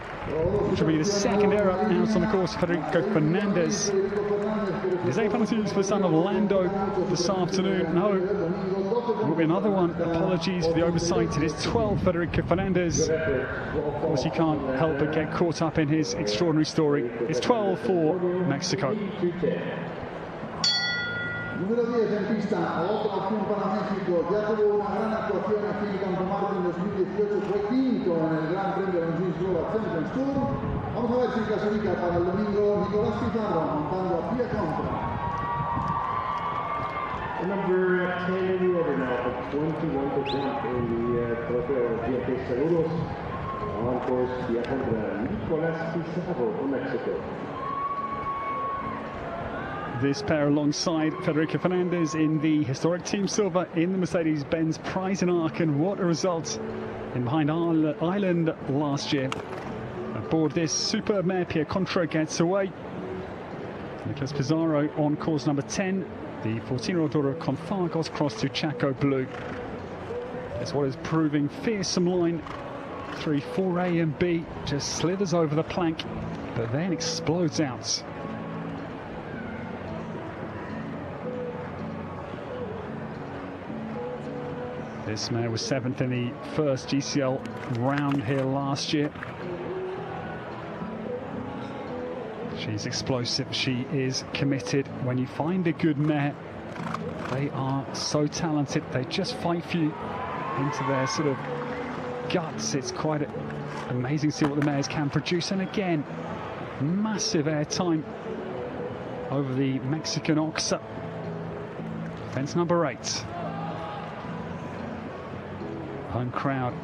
which will be the second error out on the course. Federico Fernandez. There's 8 penalties for the son of Lando this afternoon. No, there will be another one. Apologies for the oversight. It is 12, Federico Fernandez. Of course, you can't help but get caught up in his extraordinary story. It's 12 for Mexico. Número 10 en pista, otra opción para México. Ya tuvo una gran actuación aquí en Campo Marte en 2018, fue quinto en el Gran Premio de Longines Global Champions Tour. Vamos a ver si clasifica para el domingo Nicolás Pizarro, montando a pie contra. Number 10 in the order now for 21 to jump in the Trofeo GP Seguros. On course, via contra Nicolás Pizarro from Mexico. This pair alongside Federico Fernandez in the historic Team Silver in the Mercedes-Benz Prize in Aachen. What a result in behind Ireland last year. Aboard this superb mare, Pierre Contra gets away. Nicolás Pizarro on course number 10. The 14-year-old daughter of Confargos crossed to Chaco Blue. It's what is proving fearsome line. 3, 4A and B just slithers over the plank, but then explodes out. This mare was 7th in the first GCL round here last year. She's explosive, she is committed. When you find a good mare, they are so talented. They just fight for you into their sort of guts. It's quite amazing to see what the mares can produce. And again, massive air time over the Mexican Oxa. Fence number 8. Home crowd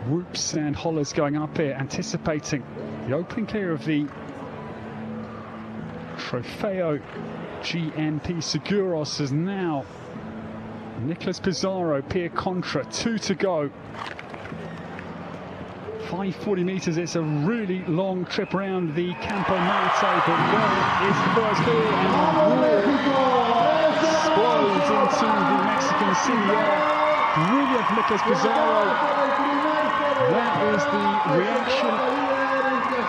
whoops and hollers going up here, anticipating the opening clear of the Trofeo GNP Seguros. Is now Nicolás Pizarro, Pierre Contra, 2 to go. 540 meters. It's a really long trip around the Campo Marte, but where is the first clear? And explodes into the Mexican sea air. brilliant from Nicolas Pizarro. That is the reaction.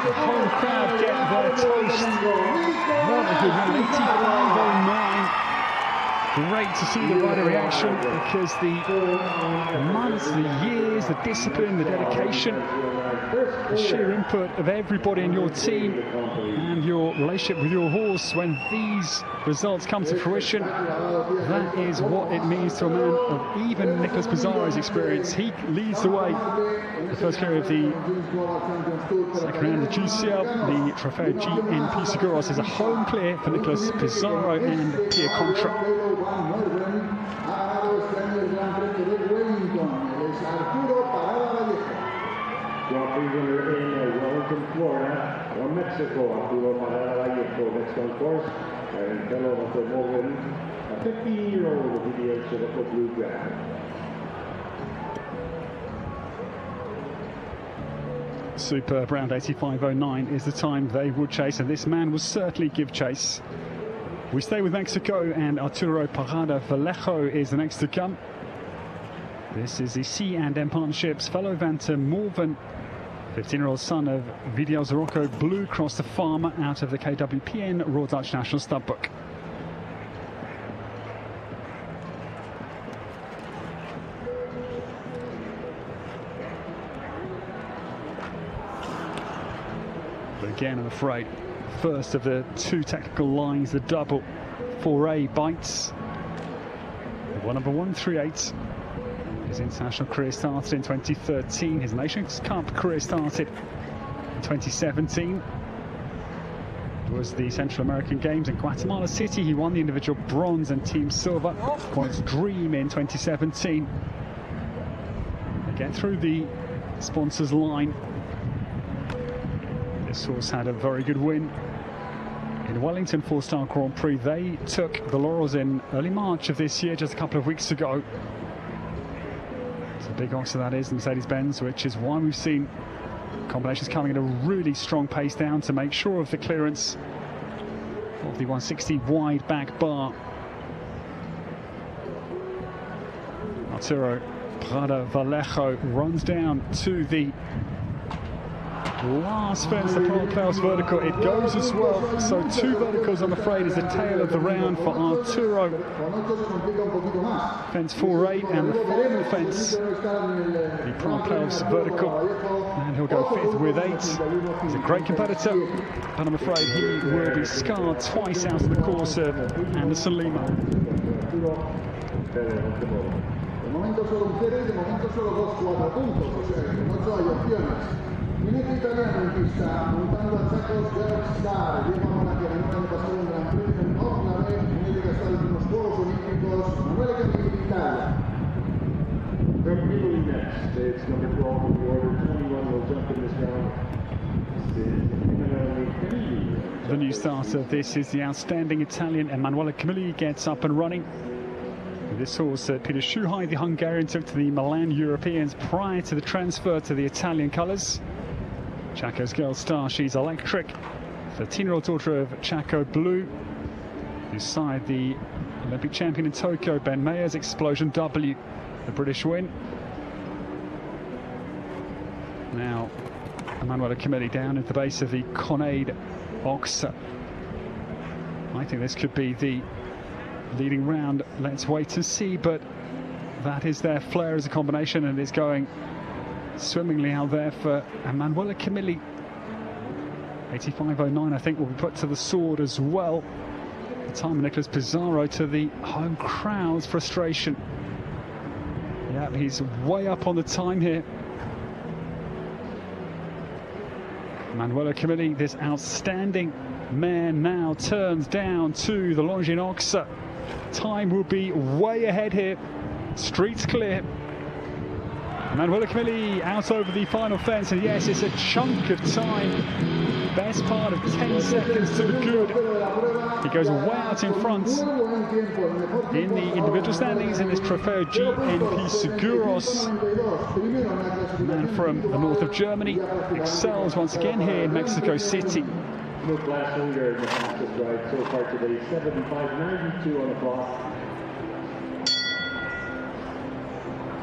The home crowd get their toast. What a good round, 85.09. Great to see the rider reaction, because the months, the years, the discipline, the dedication, the sheer input of everybody in your team and your relationship with your horse, when these results come to fruition, that is what it means to a man of even Nicolas Pizarro's experience. He leads the way. The first clear of the second round of the GCL, the Trofeo GNP Seguros, is a home clear for Nicolas Pizarro and Pierre Contra. Grand Prix winner in Wellington, Florida, from Mexico, Arturo Parada Vallejo, next on course, and fellow of the Morgan, a 15-year-old of the Chevrolet Blue Graphic. Superb round, 85.09 is the time they would chase, and this man will certainly give chase. We stay with Mexico, and Arturo Parada Vallejo is the next to come. This is the C&M Partnerships fellow Vanta Morven, 15-year-old son of Vidal Zarocco Blue Cross the Farmer out of the KWPN Royal Dutch National Stud Book. But again, I'm afraid, first of the two technical lines, the double 4A bites. Number 138. His international career started in 2013. His Nations Cup career started in 2017. It was the Central American Games in Guatemala City. He won the individual bronze and team silver. Points Dream in 2017. They get through the sponsors line. This horse had a very good win in Wellington 4-star Grand Prix. They took the laurels in early March of this year, just a couple of weeks ago. It's a big ox, that is, the Mercedes-Benz, which is why we've seen combinations coming at a really strong pace down to make sure of the clearance of the 160 wide back bar. Arturo Parada Vallejo runs down to the last fence, the Pro Playoffs vertical. It goes as well, so two verticals, I'm afraid, is the tail of the round for Arturo. Fence 4-8 and the final fence, the Pro Playoffs vertical, and he'll go fifth with 8. He's a great competitor, but I'm afraid he will be scarred twice out of the course of Anderson Lima. Jinete italiano in pista, montando a sacos Gerard Star, Diego Mona che ganó el año pasado un Gran Premio en Oakland, jinete que ha estado en los Juegos Olímpicos, Manuel Camilleri de Italia. From Italy next, it's number 12 in the order, 21 will jump in this round. The new starter, this is the outstanding Italian Emanuele Camilleri, gets up and running. This horse, Peter Schuhai, the Hungarian, took to the Milan Europeans prior to the transfer to the Italian colours. Chaco's girl star, she's electric. 13-year-old daughter of Chaco Blue, whose side the Olympic champion in Tokyo, Ben Mayer's Explosion W, the British win. Now, Emanuele Camilleri down at the base of the Conade Ox. I think this could be the leading round. Let's wait and see, but that is their flair as a combination, and it's going swimmingly out there for Emanuele Camilleri. 85.09, I think, will be put to the sword as well. The time of Nicolas Pizarro, to the home crowd's frustration. Yeah, he's way up on the time here. Emanuele Camilleri, this outstanding man, now turns down to the Longines Ox. Time will be way ahead here. Streets clear. Emanuele Camilleri out over the final fence, and yes, it's a chunk of time. Best part of 10 seconds to the good. He goes way out in front in the individual standings in this Trofeo GNP Seguros. The man from the north of Germany excels once again here in Mexico City. No class leader in the fastest ride so far today, 75.92 on the clock.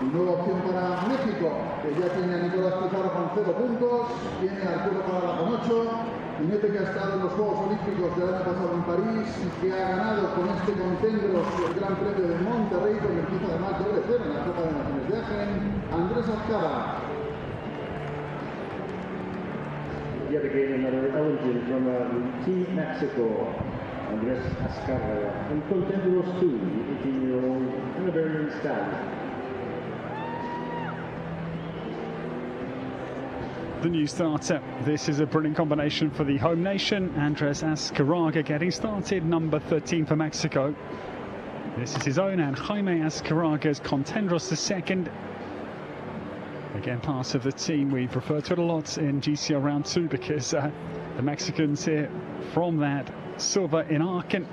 Y nueva opción para México, que ya tiene a Nicolás Pizarro con 0 puntos, tiene a Arturo Parada con 8, jinete que ha estado en los Juegos Olímpicos del año pasado en París y que ha ganado con este Contendros el Gran Premio de Monterrey con el 15 de marzo de cero en la Copa de Naciones de Agen, Andrés Azcara. Yet again another origin from Team Mexico, Andrés Azcárraga, and Contenders 2, 18-year-old Hanoverian stallion. The new starter. This is a brilliant combination for the home nation. Andrés Azcárraga getting started, number 13 for Mexico. This is his own, and Jaime Azcárraga's Contendros the second. Again, part of the team. We've referred to it a lot in GCL round 2 because the Mexicans here from that silver in Aachen.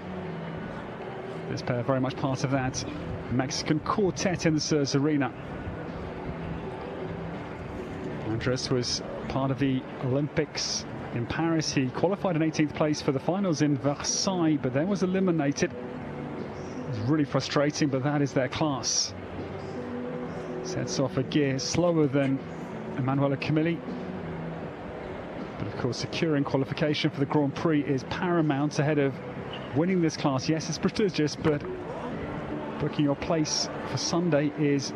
This pair very much part of that Mexican quartet in the Sirs Arena. Andrés was part of the Olympics in Paris. He qualified in 18th place for the finals in Versailles, but then was eliminated. It was really frustrating, but that is their class. Sets off a gear slower than Emanuela Camilli. But of course, securing qualification for the Grand Prix is paramount ahead of winning this class. Yes, it's prestigious, but booking your place for Sunday is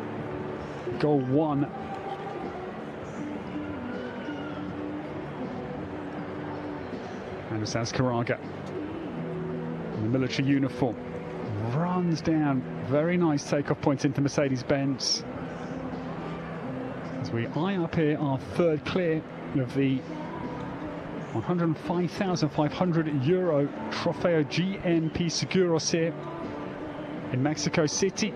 goal one. Andrés Azcárraga in the military uniform runs down. Very nice takeoff point into Mercedes-Benz. As we eye up here our third clear of the €105,500 Trofeo GNP Seguros here in Mexico City.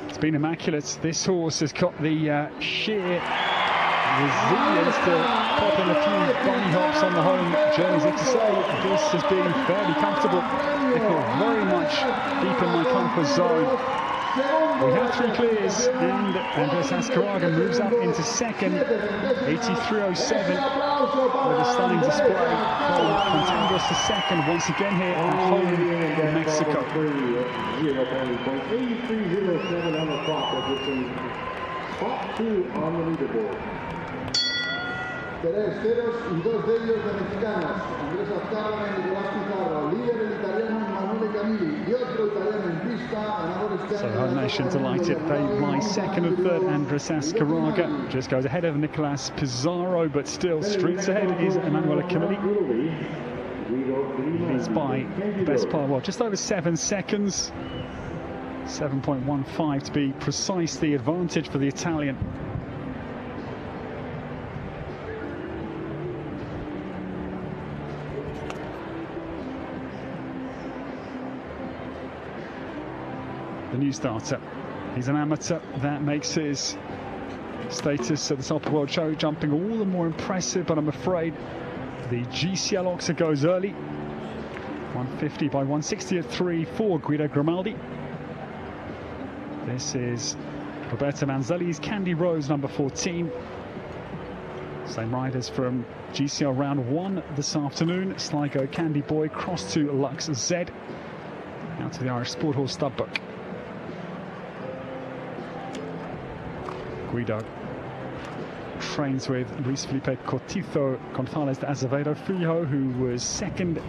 It's been immaculate. This horse has got the sheer resilience to pop in a few bunny hops on the home journeys. If to say, this has been fairly comfortable, if not very much deep in my comfort zone. We have 3 clears, and Andrés Azcárraga moves up into second, 83.07, with a stunning display from Contenders to second, once again here at home in Mexico. 83.07 on the clock, that puts him top 2 on the leaderboard. 3 ceros y 2 de ellos de mexicanos. Andrés Azcárraga y Nicolás Pizarro, líder el italiano Emanuele Camilli y otro italiano en pista, ganador este año. So home nation delighted. They lie second and third. Andrés Azcárraga just goes ahead of Nicolás Pizarro, but still streets ahead is Emanuele Camilli. Leads by the best part, well, just over 7 seconds. 7.15 to be precise, the advantage for the Italian. The new starter. He's an amateur. That makes his status at the top of the World Show jumping all the more impressive, but I'm afraid the GCL Oxer goes early. 150 by 160 at 3 for Guido Grimaldi. This is Roberto Manzelli's Candy Rose, number 14. Same riders from GCL round 1 this afternoon. Sligo Candy Boy crossed to Lux Z. Out to the Irish Sport Horse Studbook. Guido trains with Luis Felipe Cortizo González de Azevedo Filho, who was second in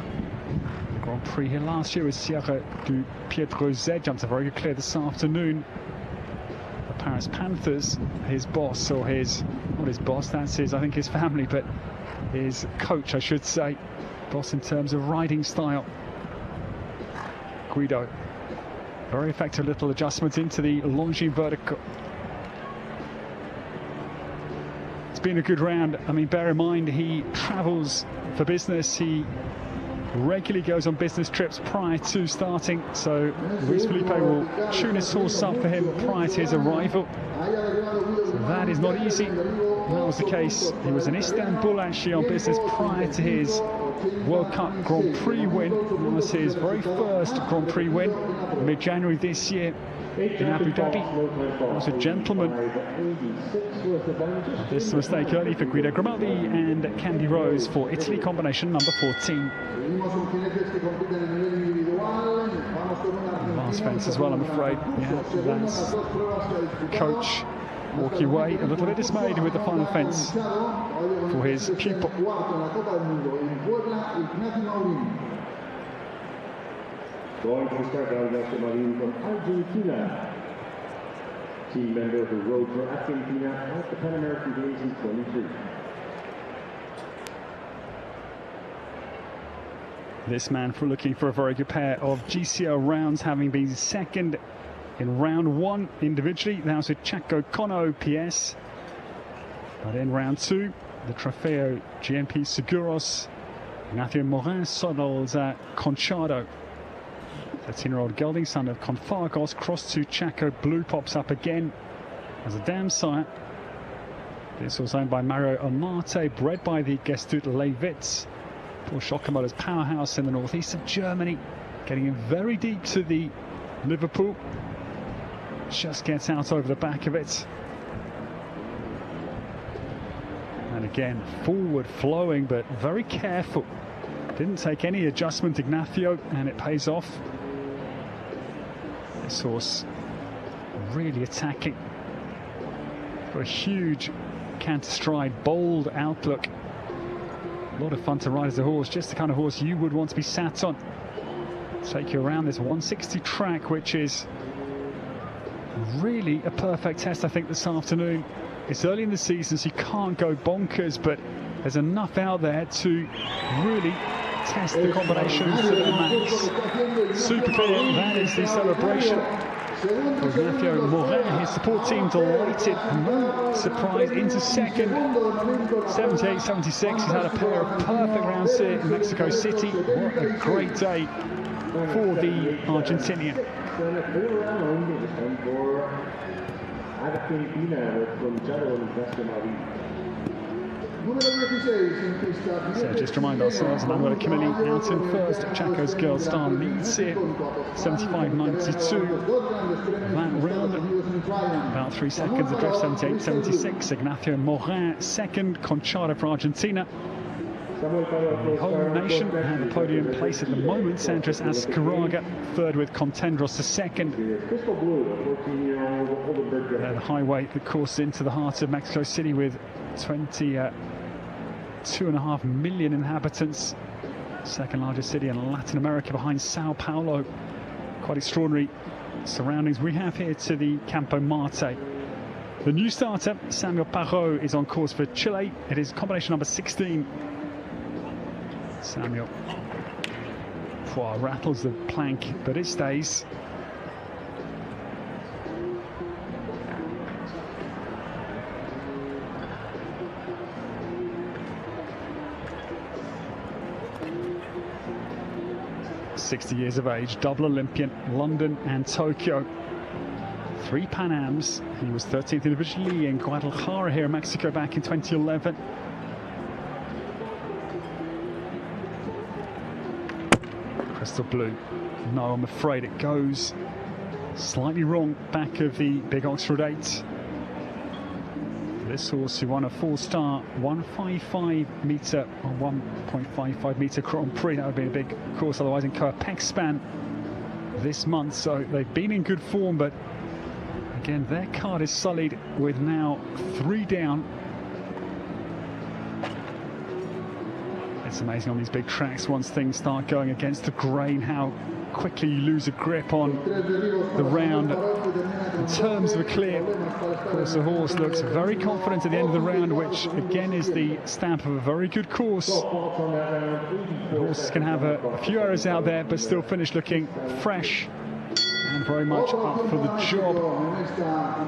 the Grand Prix here last year with Sierra du Piedro Z. Jumped a very good clear this afternoon. The Paris Panthers, his boss, or his, not his boss, that's his, I think his family, but his coach, I should say. Boss in terms of riding style. Guido, very effective little adjustments into the Longines vertical. It's been a good round. I mean, bear in mind, he travels for business. He regularly goes on business trips prior to starting, so Luis Felipe will tune his horse up for him prior to his arrival. So that is not easy. And that was the case. He was in Istanbul actually on business prior to his World Cup Grand Prix win. That was his very first Grand Prix win mid-January this year in Abu Dhabi. That was a gentleman. This mistake early for Guido Grimaldi and Candy Rose for Italy, combination number 14. last fence as well, I'm afraid. Yeah, that's coach walking away a little bit dismayed with the final fence for his pupil. Going to start Ignacio Marin from Argentina. Team member who rode for Argentina at the Pan American Games in 23. This man looking for a very good pair of GCL rounds, having been second in round one individually. That was with Chaco Cono PS. But in round two, the Trofeo GNP Seguros, Ignacio Morin Sodol's Conchado. 13-year-old gelding, son of Confargos, crossed to Chaco. Blue pops up again as a dam sire. This was owned by Mario Amate, bred by the Gestut Levitz. Paul Schockemoeller's powerhouse in the northeast of Germany, getting in very deep to the Liverpool. Just gets out over the back of it. And again, forward flowing, but very careful. Didn't take any adjustment, Ignacio, and it pays off. This horse really attacking. Got a huge canter stride, bold outlook. A lot of fun to ride as a horse, just the kind of horse you would want to be sat on. Take you around this 160 track, which is really a perfect test, I think, this afternoon. It's early in the season, so you can't go bonkers, but there's enough out there to really test the combinations to their max. Super clear, that is the celebration. Ignacio Morin, his support team delighted, no surprise, into second, 78-76. He's had a pair of perfect rounds here in Mexico City. What a great day for the Argentinian. So just remind ourselves, Manuela Camilli out in first. Chaco's Girl Star leads it, 75.92. That round, about 3 seconds adrift, 78.76. Ignacio Morin second, Conchado for Argentina. The whole nation and the podium place at the moment. Sandras Azcárraga third with Contendros the second. The highway that course into the heart of Mexico City with 22.5 million inhabitants. Second largest city in Latin America behind Sao Paulo. Quite extraordinary surroundings we have here to the Campo Marte. The new starter, Samuel Parot, is on course for Chile. It is combination number 16. Samuel rattles the plank, but it stays. .60 years of age, double Olympian, London and Tokyo. 3 Pan Ams. He was 13th individually in Guadalajara here in Mexico back in 2011. Crystal Blue. No, I'm afraid it goes slightly wrong back of the Big Oxford 8. This horse who won a 4-star 155 metre or 1.55 metre Grand Prix. That would be a big course otherwise in Coapexpan this month. So they've been in good form, but again their card is sullied with now 3 down. It's amazing on these big tracks, once things start going against the grain, how quickly you lose a grip on the round. In terms of a clear, of course, the horse looks very confident at the end of the round, which again is the stamp of a very good course. The horses can have a few errors out there, but still finish looking fresh and very much up for the job.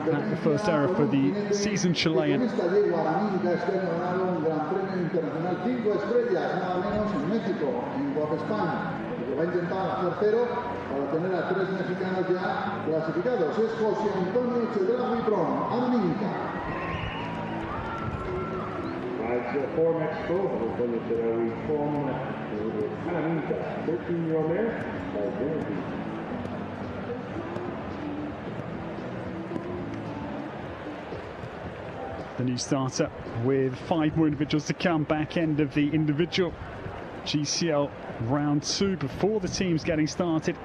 That's the first error for the seasoned Chilean. Va a intentar hacer 0 para tener a 3 mexicanos ya clasificados. Es José Antonio Echeverría Buitrón, Aminca. For Mexico, José Antonio Echeverría Buitrón, Aminca, 13-year-old mare by Guarantee. The new starter with 5 more individuals to come, back end of the individual GCL round 2 before the teams getting started.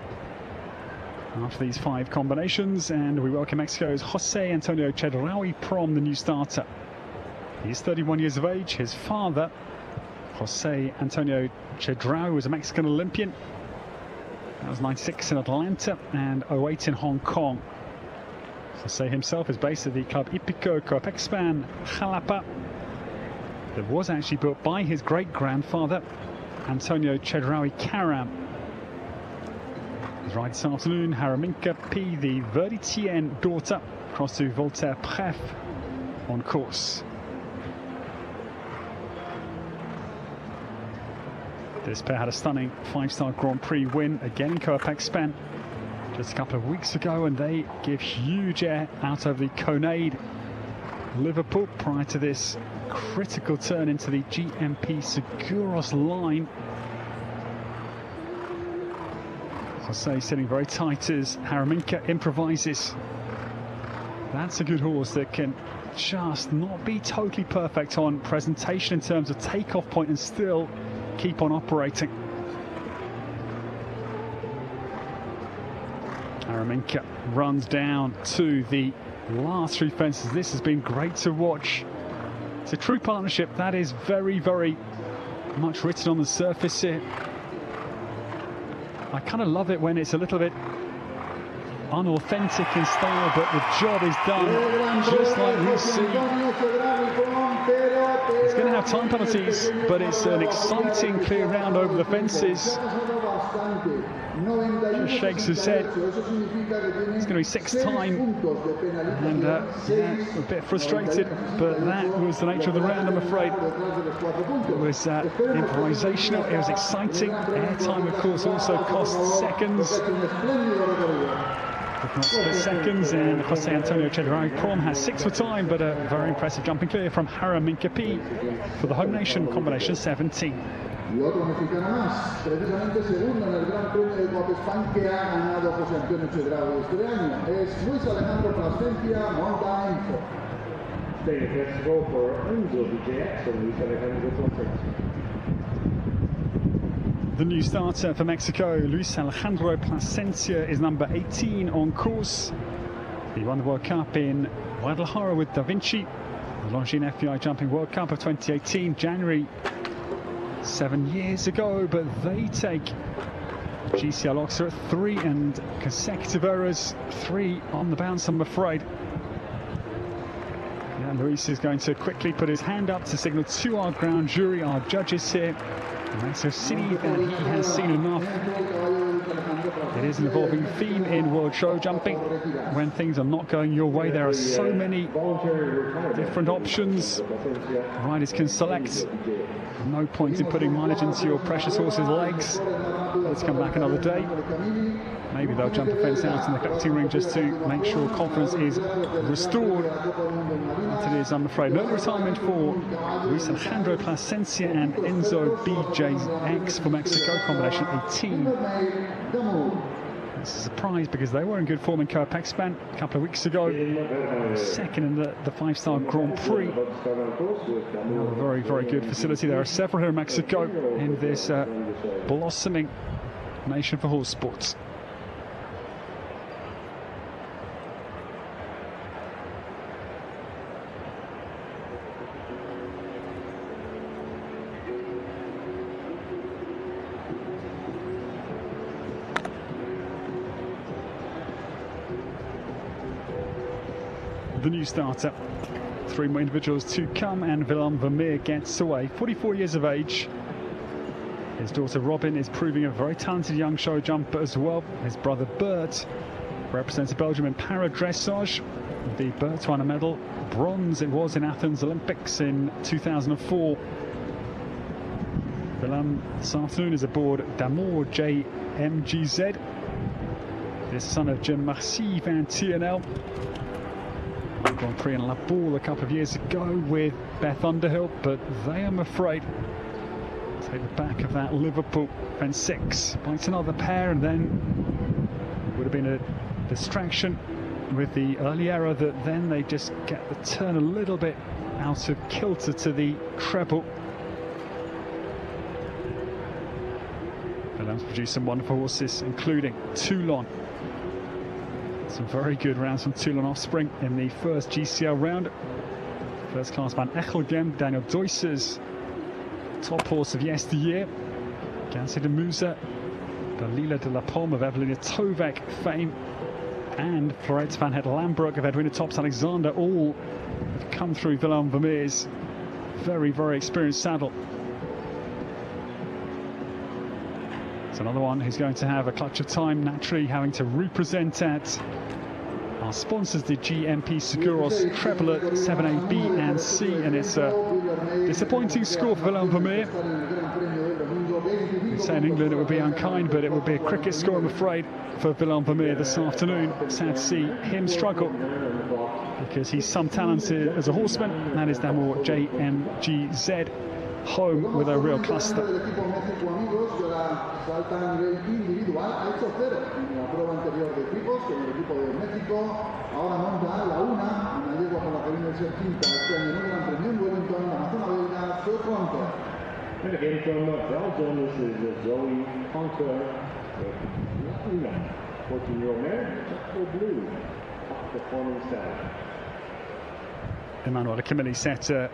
after these 5 combinations, and we welcome Mexico's Jose Antonio Chedraui Prom, the new starter. He's 31 years of age. His father, Jose Antonio Chedraui, was a Mexican Olympian. That was 96 in Atlanta and 08 in Hong Kong. Jose himself is based at the Club Hípico Coapexpan, Jalapa. That was actually built by his great-grandfather, Antonio Chedraui Caram. He's right this afternoon, Haraminka P, the Verditien daughter, across to Voltaire Pref on course. This pair had a stunning 5-star Grand Prix win again in Coapexpan just a couple of weeks ago, and they give huge air out over the Conade Liverpool prior to this critical turn into the GMP Seguros line. Jose sitting very tight as Haraminka improvises. That's a good horse that can just not be totally perfect on presentation in terms of takeoff point and still keep on operating. Haraminka runs down to the last 3 fences. This has been great to watch. It's a true partnership that is very, very much written on the surface here. I kind of love it when it's a little bit unauthentic in style, but the job is done just like we see. He's going to have time penalties, but it's an exciting clear round over the fences. Just shakes his head. It's going to be 6th time, and a bit frustrated, but that was the nature of the round, I'm afraid. It was improvisational, it was exciting. Airtime, of course, also cost seconds, if not split seconds, and Jose Antonio Chedraui Prom has 6 for time, but a very impressive jumping clear from Haraminka P for the home nation combination 17. Y otro mexicano más, precisamente segundo en el Gran Premio de Coapexpan que ha ganado José Antonio Chedraui este año. Es Luis Alejandro Plasencia, Monta Info. Let's go for Enzo DJX and Luis Alejandro Plasencia. The new starter for Mexico, Luis Alejandro Plasencia, is number 18 on course. He won the World Cup in Guadalajara with Da Vinci, the Longines FEI Jumping World Cup of 2018, January 7 years ago, but they take GCL Oxford at 3 and consecutive errors, 3 on the bounce, I'm afraid. Yeah, Luis is going to quickly put his hand up to signal to our ground jury, our judges here. And that's a city that he has seen enough. It is an evolving theme in World Show Jumping. When things are not going your way, there are so many different options riders can select. No point in putting mileage into your precious horse's legs. Let's come back another day. Maybe they'll jump a fence out in the collecting ring just to make sure confidence is restored. But it is, I'm afraid, no retirement for Luis Alejandro Plasencia and Enzo BJX for Mexico, combination 18. It's a surprise because they were in good form in Coapexpan a couple of weeks ago. Second in the 5-star Grand Prix. Another very, very good facility. There are several here in Mexico in this blossoming nation for horse sports. The new starter, 3 more individuals to come, and Willem Vermeer gets away, 44 years of age. His daughter Robin is proving a very talented young show jumper as well. His brother Bert represents Belgium in para-dressage. The Bert won a medal, bronze it was in Athens Olympics in 2004. Willem this afternoon is aboard Damour JMGZ, the son of Jean-Marcy Van Tiernel. Grand Prix in La Boule a couple of years ago with Beth Underhill, but they, I'm afraid, take the back of that Liverpool fence 6. Bites another pair, and then would have been a distraction with the early error that then they just get the turn a little bit out of kilter to the treble. Willem's produced some wonderful horses, including Toulon. Some very good rounds from Toulon Offspring in the first GCL round. First class van Echelgem, Daniel Duisers, top horse of yesteryear. Gansi de Musa, Dalila de la Pomme of Evelina Tovek fame, and Florette van Het Lambrook of Edwina Tops Alexander, all have come through Willem Vermeer's very, very experienced saddle. It's another one who's going to have a clutch of time, naturally having to represent at our sponsors, the GMP Seguros treble at 7A, B and C, and it's a disappointing score for Willem Vermeer. We'd say in England it would be unkind, but it would be a cricket score, I'm afraid, for Willem Vermeer this afternoon. Sad to see him struggle, because he's some talented as a horseman. That is Damor JMGZ, home with a real cluster. Salta a nivel individual, ha hecho 0 en la prueba anterior de equipos con el equipo de México. Ahora monta la una yegua con la que viene a ser quinta este año en un gran premio en Wellington, la amazona belga, fue pronto. And again from Belgium, this is Zoe Conquer, 14-year-old mare, Chaco Blue, top performing style. Emmanuel Camilli set a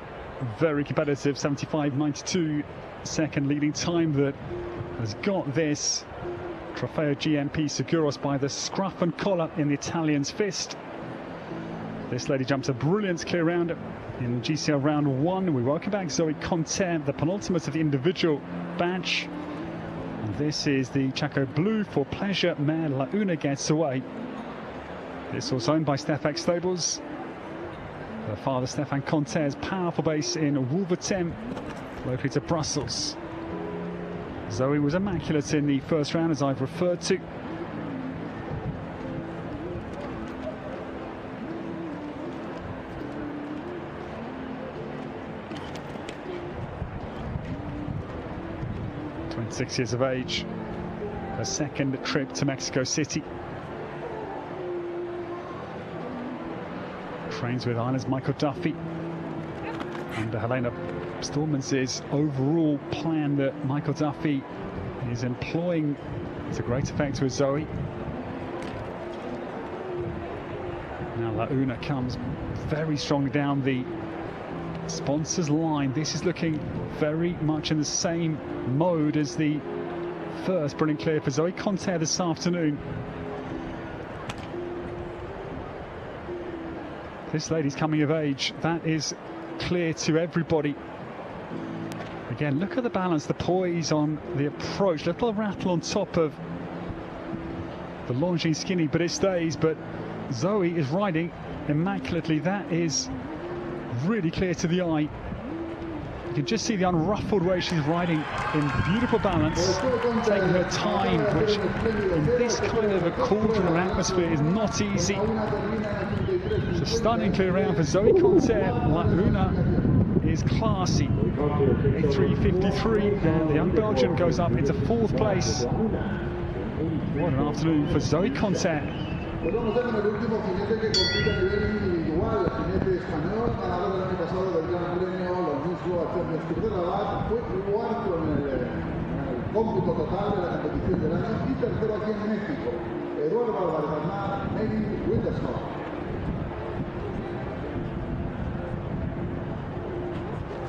very competitive 75.92 second leading time that has got this Trofeo GMP Seguros by the scruff and collar in the Italian's fist. This lady jumps a brilliant clear round in GCL round 1. We welcome back Zoe Conter, the penultimate of the individual batch. And this is the Chaco Blue for pleasure mare La Una gets away. This was owned by Stefak Stables. Her father Stefan Conter's powerful base in Wolvertem, locally to Brussels. Zoe was immaculate in the first round, as I've referred to. "26 years of age, her second trip to Mexico City. Trains with Ireland's Michael Duffy. Under Helena Stormans' overall plan that Michael Duffy is employing to great effect with Zoe. Now La Una comes very strong down the sponsors line. This is looking very much in the same mode as the first. Brilliant clear for Zoe Conter this afternoon. This lady's coming of age. That is clear to everybody. Again, look at the balance, the poise on the approach. Little rattle on top of the Longines Skinny, but it stays. But Zoe is riding immaculately. That is really clear to the eye. You can just see the unruffled way she's riding in beautiful balance, taking her time, which in this kind of a cauldron atmosphere is not easy. It's a stunning clear round for Zoe Conter. La Una is classy. 3:53, and the young Belgian goes up into 4th place. What an afternoon for Zoe Conter. Pues vamos ya con el último jinete que compite a nivel individual, el jinete español, ganador del año pasado del Gran Premio, los mismos Champions Tour de Rabat, fue cuarto en el cómputo total de la competición del año y tercero aquí en México. Eduardo Álvarez Armar, made in Wintershall.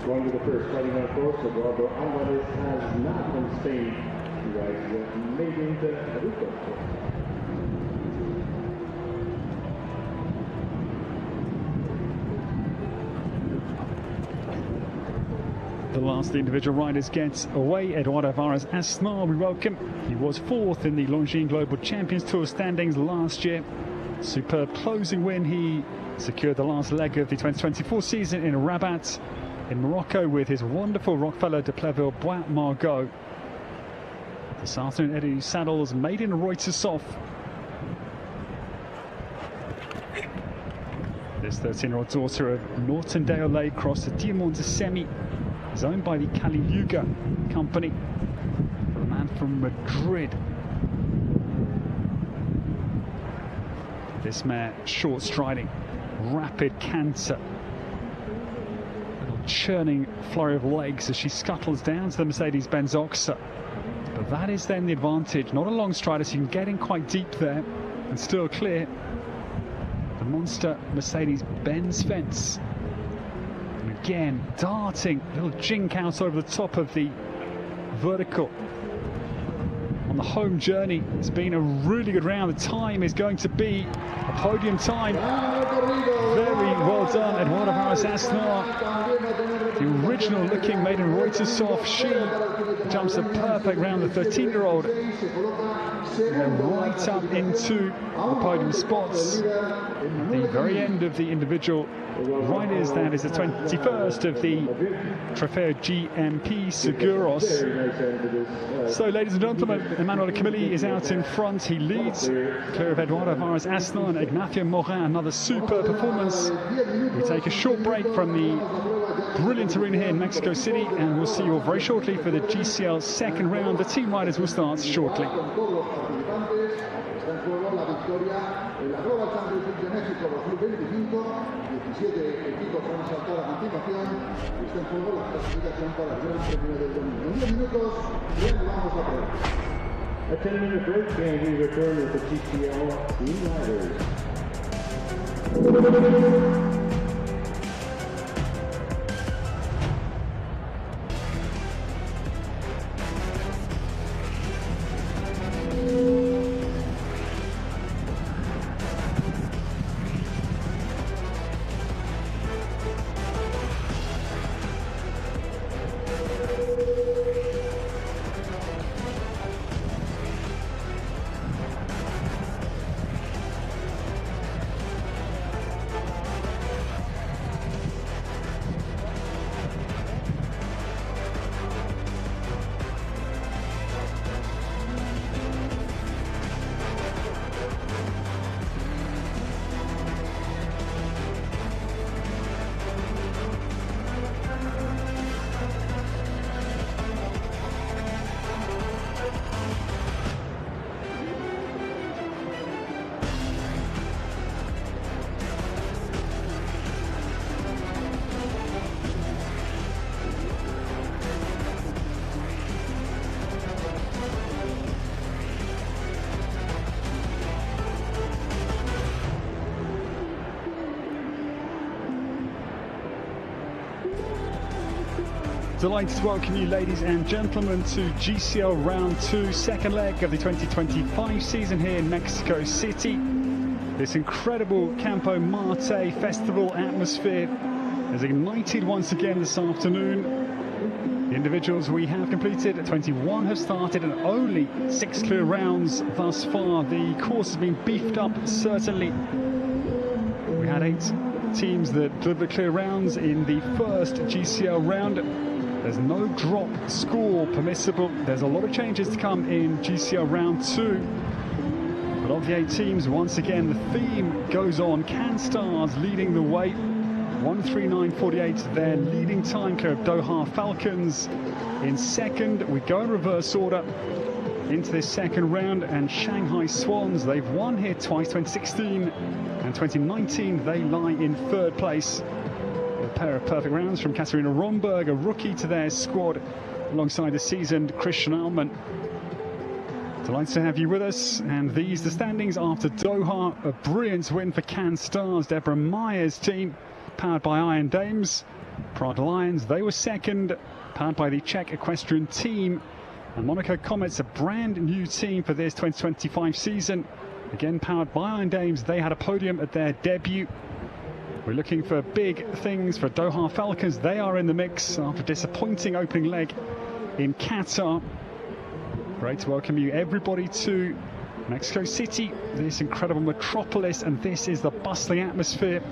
Going to the first, fighting on course, Eduardo Alvarez has not from Spain. He rides made into Aruca. The last individual riders get away. Eduardo Alvarez Asnar, we welcome. He was 4th in the Longines Global Champions Tour standings last year. Superb closing win. He secured the last leg of the 2024 season in Rabat in Morocco with his wonderful Rockfeller de Pleville Bois Margot. This afternoon, Eddie Saddles made in Reutershof. This 13-year-old daughter of Norton Deolay crossed the Diamond de Semi, is owned by the Caliuga company. A man from Madrid. This mare, short striding, rapid canter. Little churning flurry of legs as she scuttles down to the Mercedes-Benz Oxa. But that is then the advantage. Not a long strider, so you can get in quite deep there and still clear. the monster Mercedes-Benz fence. And again, darting, little jink out over the top of the vertical. On the home journey, it's been a really good round. The time is going to be a podium time. Very well done, Eduardo Varas-Asnar. The original looking maiden Reutershof. She jumps a perfect round, the 13-year-old. Right up into the podium spots. At the very end of the individual riders, that is the 21st of the Trofeo GMP Seguros. So, ladies and gentlemen, Emmanuel Camilli is out in front. He leads, clear of Eduardo Varas-Asnar and Ignacio Morin. Another super performance. We take a short break from the brilliant arena here in Mexico City, and we'll see you all very shortly for the GCL second round. The team riders will start shortly. En la Global Championship de México 2025, 17 equipos van a saltar a continuación y está en juego la clasificación para el Gran Premio del domingo. En 10 minutos reanudamos la prueba. A 10-minute break and we return with the GCL team riders. Delighted to welcome you, ladies and gentlemen, to GCL Round 2, second leg of the 2025 season here in Mexico City. This incredible Campo Marte festival atmosphere has ignited once again this afternoon. The individuals we have completed, 21 have started and only 6 clear rounds thus far. The course has been beefed up, certainly. We had 8 teams that delivered clear rounds in the first GCL round. There's no drop score permissible. There's a lot of changes to come in GCL Round 2. But of the 8 teams, once again, the theme goes on. Can Stars leading the way. 1:39.48, their leading time curve. Doha Falcons in second. We go in reverse order into this second round. And Shanghai Swans, they've won here twice, 2016 and 2019. They lie in third place. A pair of perfect rounds from Katarina Romberg, a rookie to their squad, alongside the seasoned Christian Allman. Delighted to have you with us, and these the standings after Doha. A brilliant win for Can Stars, Deborah Meyer's team, powered by Iron Dames. Prague Lions, they were second, powered by the Czech equestrian team. And Monaco Comets, a brand new team for this 2025 season, again powered by Iron Dames. They had a podium at their debut. We're looking for big things for Doha Falcons. They are in the mix after a disappointing opening leg in Qatar. Great to welcome you, everybody, to Mexico City, this incredible metropolis, and this is the bustling atmosphere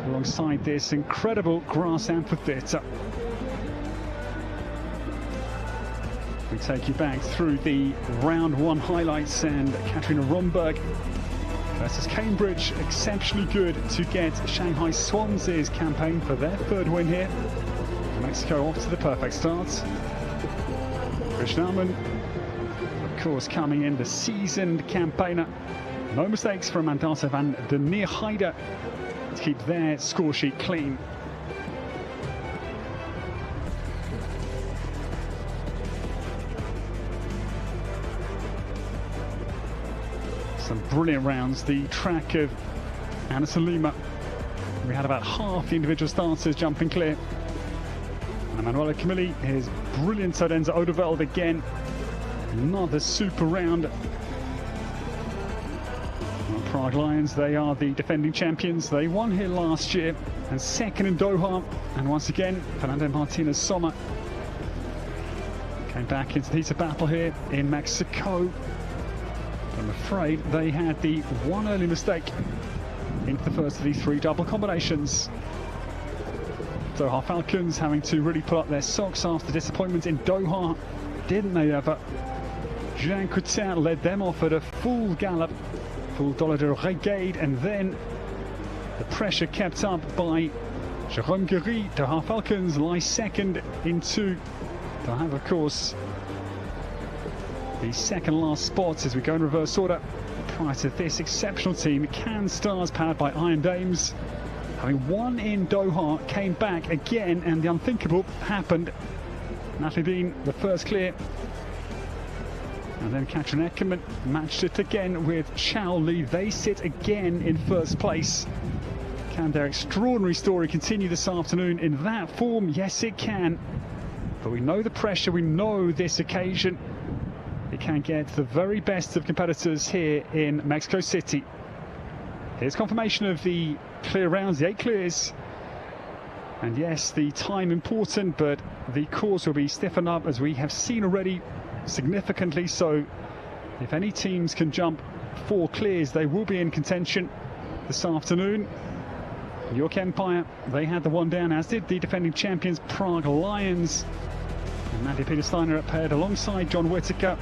alongside this incredible grass amphitheatre. We take you back through the round 1 highlights, and Katarina Romberg versus Cambridge, exceptionally good to get Shanghai Swans' campaign for their third win here. Mexico off to the perfect start. Christian Allman, of course, coming in, the seasoned campaigner. No mistakes from Mandata van der Neerheide to keep their score sheet clean. Some brilliant rounds. The track of Anderson Lima. We had about half the individual starters jumping clear. And Emanuele Camilli, his brilliant Odense Odeveld again. Another super round. Well, Prague Lions, they are the defending champions. They won here last year and second in Doha. And once again, Fernando Martinez Sommer came back into the heat of battle here in Mexico. I'm afraid they had the one early mistake into the first of these three double combinations. Doha Falcons having to really pull up their socks after disappointment in Doha, didn't they ever? Jean Coutin led them off at a full gallop, full dollar de regade, and then the pressure kept up by Jérôme Guéry. Doha Falcons lie second in two. They'll have, of course, the second last spot as we go in reverse order. Prior to this exceptional team, Cannes Stars, powered by Iron Dames, having won in Doha, came back again, and the unthinkable happened. Natalie Dean, the first clear, and then Katrin Eckermann matched it again with Xiao Li. They sit again in first place. Can their extraordinary story continue this afternoon in that form? Yes, it can. But we know the pressure, we know this occasion. It can get the very best of competitors here in Mexico City. Here's confirmation of the clear rounds, the 8 clears. And yes, the time important, but the course will be stiffened up, as we have seen already, significantly so. If any teams can jump 4 clears, they will be in contention this afternoon. York Empire, they had the one down, as did the defending champions Prague Lions. And Nadia Peter-Steiner paired alongside John Whittaker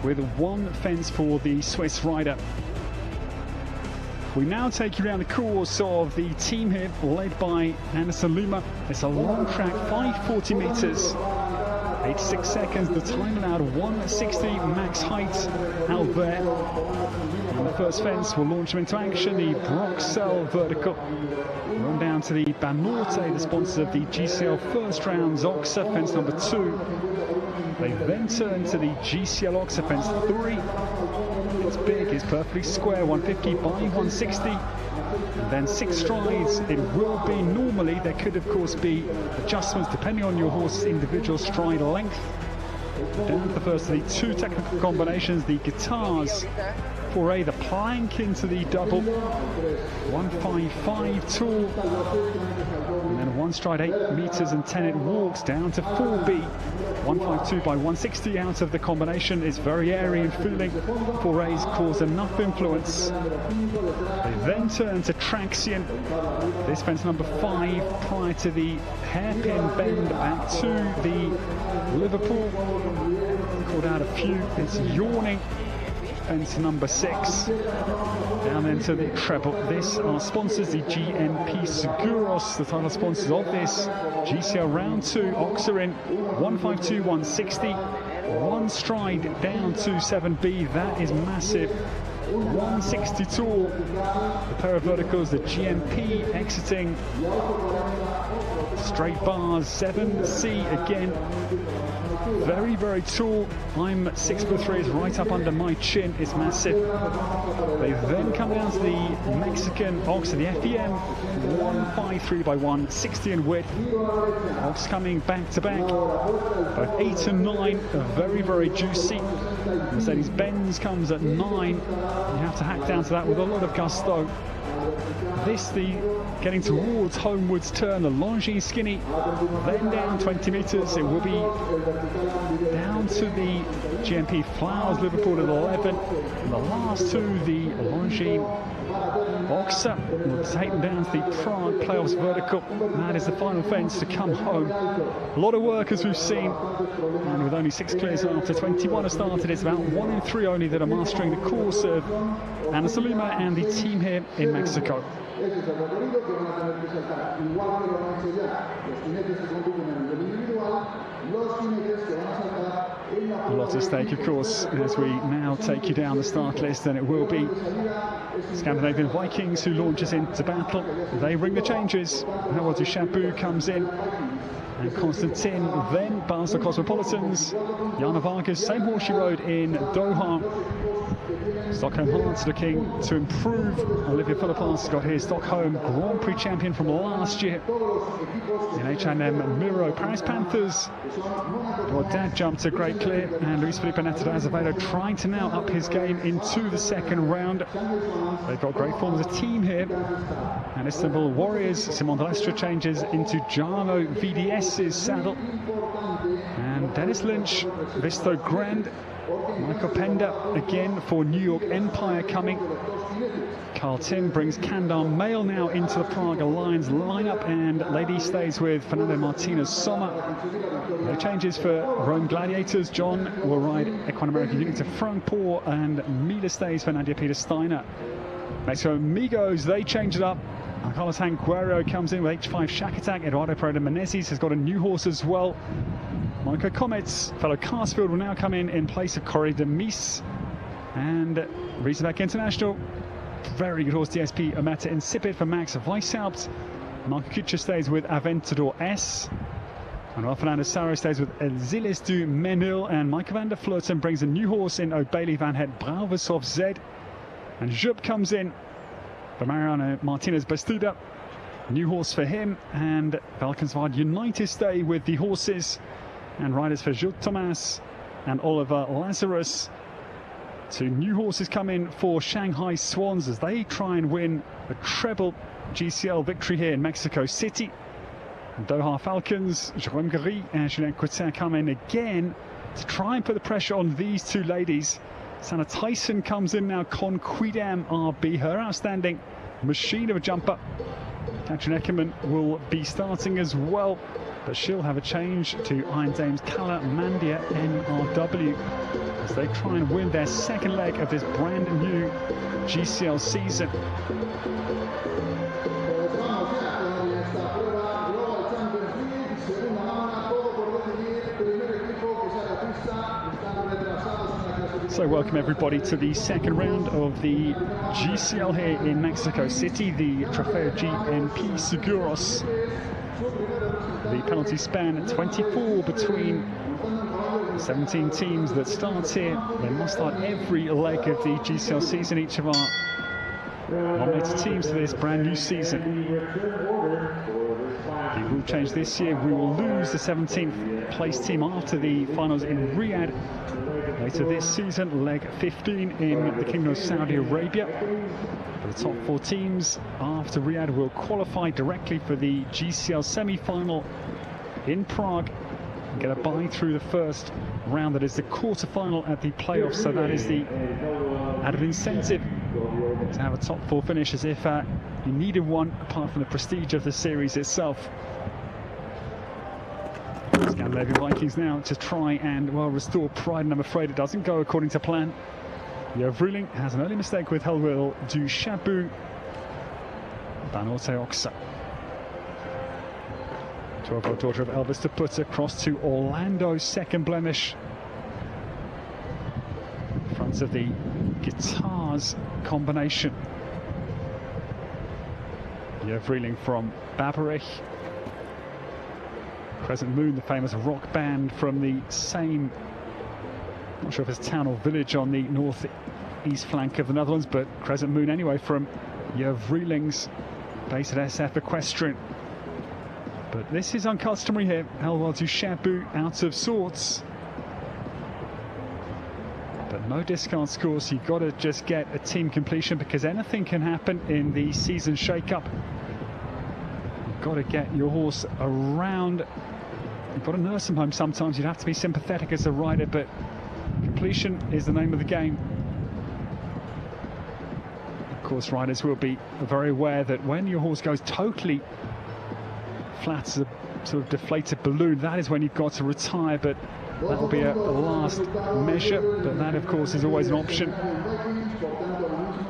with one fence for the Swiss rider. We now take you around the course of the team here, led by Anderson Lima. It's a long track, 540 metres, 86 seconds. The time allowed 160 max height out there. And the first fence will launch him into action, the Bruxelles vertical. Run down to the Banorte, the sponsors of the GCL first round Oxa, fence number 2. They then turn to the GCL Oxa, fence 3. It's big, it's perfectly square, 150 by 160. And then 6 strides it will be. Normally there could of course be adjustments depending on your horse's individual stride length. Down to the first of the 2 technical combinations, the guitars for A, the plank into the double, 155 tall, and then 1 stride 8 metres and 10 it walks down to 4B, 152 by 160 out of the combination. Is very airy and feeling. 4A's cause enough influence. They then turn to Traction, this fence number 5, prior to the hairpin bend back to the Liverpool. Called out a few, it's Yawning, fence number 6. Down then to the treble. This are sponsors, the GNP Seguros, the title sponsors of this GCL round 2. Oxa in 152, 160, 1 stride down to 7B. That is massive. 160 tall. The pair of verticals, the GMP exiting straight bars. 7C again. Very, very tall. I'm 6'3", is right up under my chin. It's massive. They then come down to the Mexican Ox, the FEM, 153 by 160 in width. Ox coming back to back, both 8 and 9, very, very juicy. Mercedes-Benz comes at 9. You have to hack down to that with a lot of gusto. This, the getting towards Homewood's turn, the Longines Skinny, then down 20 metres. It will be down to the GMP Flowers Liverpool at 11. And the last 2, the Longines Oxa, will take them down to the Prague Playoffs vertical. That is the final fence to come home. A lot of work, as we've seen, and with only 6 clears after 21 have started, it's about 1 in 3 only that are mastering the course of Anderson Lima and the team here in Mexico. Ese es el recorrido que van a tener que saltar, igual que lo han hecho ya los jinetes que compiten a nivel individual, los jinetes que van a saltar en la A lot at stake, of course, as we now take you down the start list, and it will be Scandinavian Vikings who launches into battle. They ring the changes. Howard Shabu comes in, and Constantin, then Basel Cosmopolitans. Jana Vargas, same horse she rode in Doha. Stockholm Hearts looking to improve. Olivia Philippons got his Stockholm Grand Prix champion from last year in H&M Miro. Paris Panthers got that jump to great clear, and Luis Felipe Neto de Azevedo trying to now up his game into the second round. They've got great form as a team here. And Istanbul Warriors, Simon Delestre changes into Jarno VDS's saddle. And Dennis Lynch, Visto Grand, Michael Pender again for New York Empire coming. Carl Tim brings Kandar Mail now into the Prague Alliance lineup, and Lady stays with Fernando Martinez Sommer. No changes for Rome Gladiators. John will ride Equine American Unit to Frankfurt, and Mila stays for Nadia Peter Steiner. Mexico Amigos, they change it up. Carlos Anguero comes in with H5 Shack Attack. Eduardo Pereira Menezes has got a new horse as well. Monaco Comets, fellow Carsfield, will now come in place of Corey de Mise. And Riesenbeck International, very good horse, DSP Amata Insipid for Max Weishaupt. Marco Kutscher stays with Aventador S. Manuel Fernando Saro stays with Exiles du Menil. And Mike van der Vleuten brings a new horse in O'Bailey Van Het Brouwershof Z. And Joub comes in for Mariano Martinez Bastida. New horse for him. And Valkenswaard United stay with the horses. And riders for Jules Thomas and Oliver Lazarus. Two new horses come in for Shanghai Swans as they try and win a treble GCL victory here in Mexico City. And Doha Falcons, Jérôme Guéry and Julien Coutin come in again to try and put the pressure on these two ladies. Sana Tyson comes in now, Conquidam RB, her outstanding machine of a jumper. Katrin Eckermann will be starting as well, but she'll have a change to Iron Dame's Kala Mandia NRW as they try and win their second leg of this brand new GCL season. So welcome everybody to the second round of the GCL here in Mexico City, the Trofeo GNP Seguros. The penalty span 24 between 17 teams that start here. They must start every leg of the GCL season, each of our nominated teams for this brand new season. The rule change this year, we will lose the 17th place team after the finals in Riyadh later this season, leg 15 in the Kingdom of Saudi Arabia. The top four teams after Riyadh will qualify directly for the GCL semi-final in Prague and get a bye through the first round, that is the quarter-final at the playoffs. So that is the added incentive to have a top four finish, as if you needed one apart from the prestige of the series itself. Scandinavian Vikings now to try and, well, restore pride, and I'm afraid it doesn't go according to plan. Vrooling has an early mistake with Helwil du Chabu. Banorte Oxa. 12-year-old daughter of Elvis to put across to Orlando, second blemish. In front of the guitars combination. Vrooling from Baberich. Crescent Moon, the famous rock band from the same, not sure if it's town or village on the north-east flank of the Netherlands, but Crescent Moon anyway from Vroeling's base at SF Equestrian. But this is uncustomary here. Helwil du Chabu out of sorts. But no discard scores, so you've got to just get a team completion, because anything can happen in the season shake-up. You've got to get your horse around. You've got to nurse him home sometimes. You'd have to be sympathetic as a rider, but completion is the name of the game. Of course, riders will be very aware that when your horse goes totally flat as a sort of deflated balloon, that is when you've got to retire, but that will be a last measure. But that, of course, is always an option.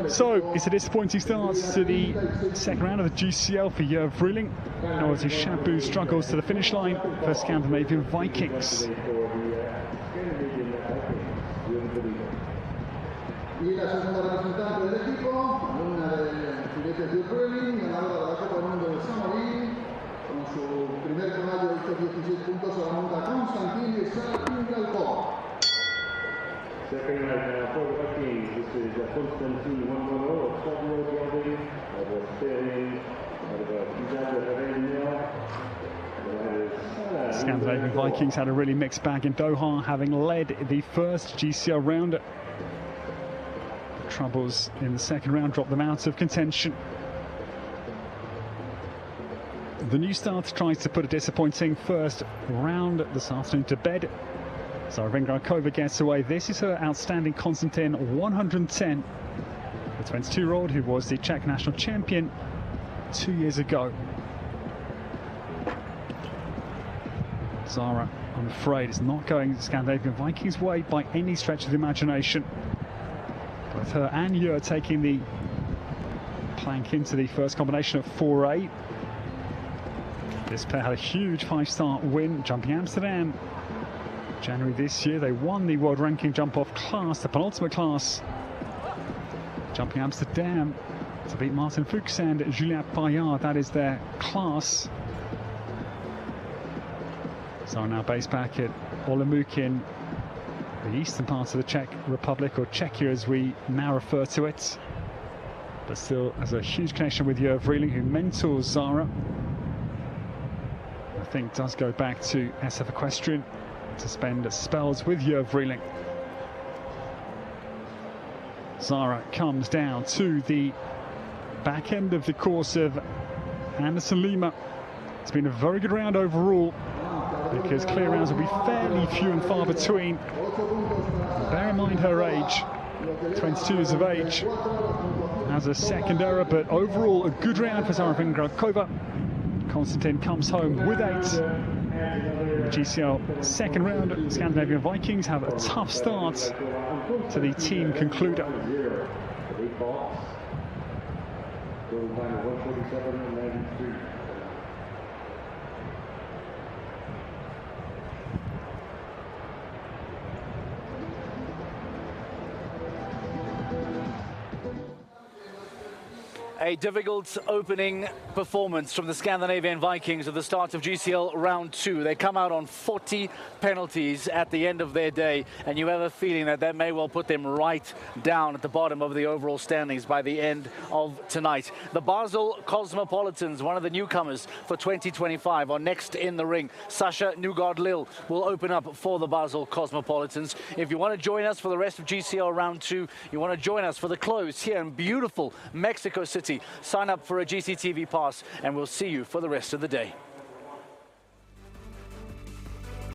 So it's a disappointing start to the second round of the GCL for Vrooling. Helwil du Chabu struggles to the finish line for Scandinavian Vikings. Y la segunda representante del equipo, una de jinetes de Vrooling, ganadora de la Copa del Mundo de Samorín, con su primer caballo de estos 16 puntos a la monta Constantin y Sarkin Galcó. Second right now for the Vikings, this is Scandinavian Vikings had a really mixed bag in Doha, having led the first GCL round. Troubles in the second round dropped them out of contention. The new start tries to put a disappointing first round this afternoon to bed. Zara Vingrakova gets away. This is her outstanding Konstantin 110. The 22-year-old who was the Czech national champion 2 years ago. Zara, I'm afraid, is not going Scandinavian Vikings' way by any stretch of the imagination. Both her and Yer taking the plank into the first combination of 4-8. This pair had a huge 5-star win, Jumping Amsterdam. January this year, they won the world ranking jump-off class, the penultimate class. Jumping Amsterdam to beat Martin Fuchs and Juliette Bayard. That is their class. So now based back at Olomouc in the eastern part of the Czech Republic, or Czechia as we now refer to it. But still has a huge connection with Jörg Vreeling, who mentors Zara. I think does go back to SF Equestrian to spend spells with Jörg Vreeling. Zara comes down to the back end of the course of Anderson Lima. It's been a very good round overall, because clear rounds will be fairly few and far between. Bear in mind her age, 22 years of age, has a second error, but overall a good round for Zara Vingrakova. Konstantin comes home with 8. The GCL second round, Scandinavian Vikings have a tough start to the team concluder. A difficult opening performance from the Scandinavian Vikings at the start of GCL round 2. They come out on 40 penalties at the end of their day, and you have a feeling that that may well put them right down at the bottom of the overall standings by the end of tonight. The Basel Cosmopolitans, one of the newcomers for 2025, are next in the ring. Sasha Newgard-Lill will open up for the Basel Cosmopolitans. If you want to join us for the rest of GCL round 2, you want to join us for the close here in beautiful Mexico City, sign up for a GCTV pass and we'll see you for the rest of the day.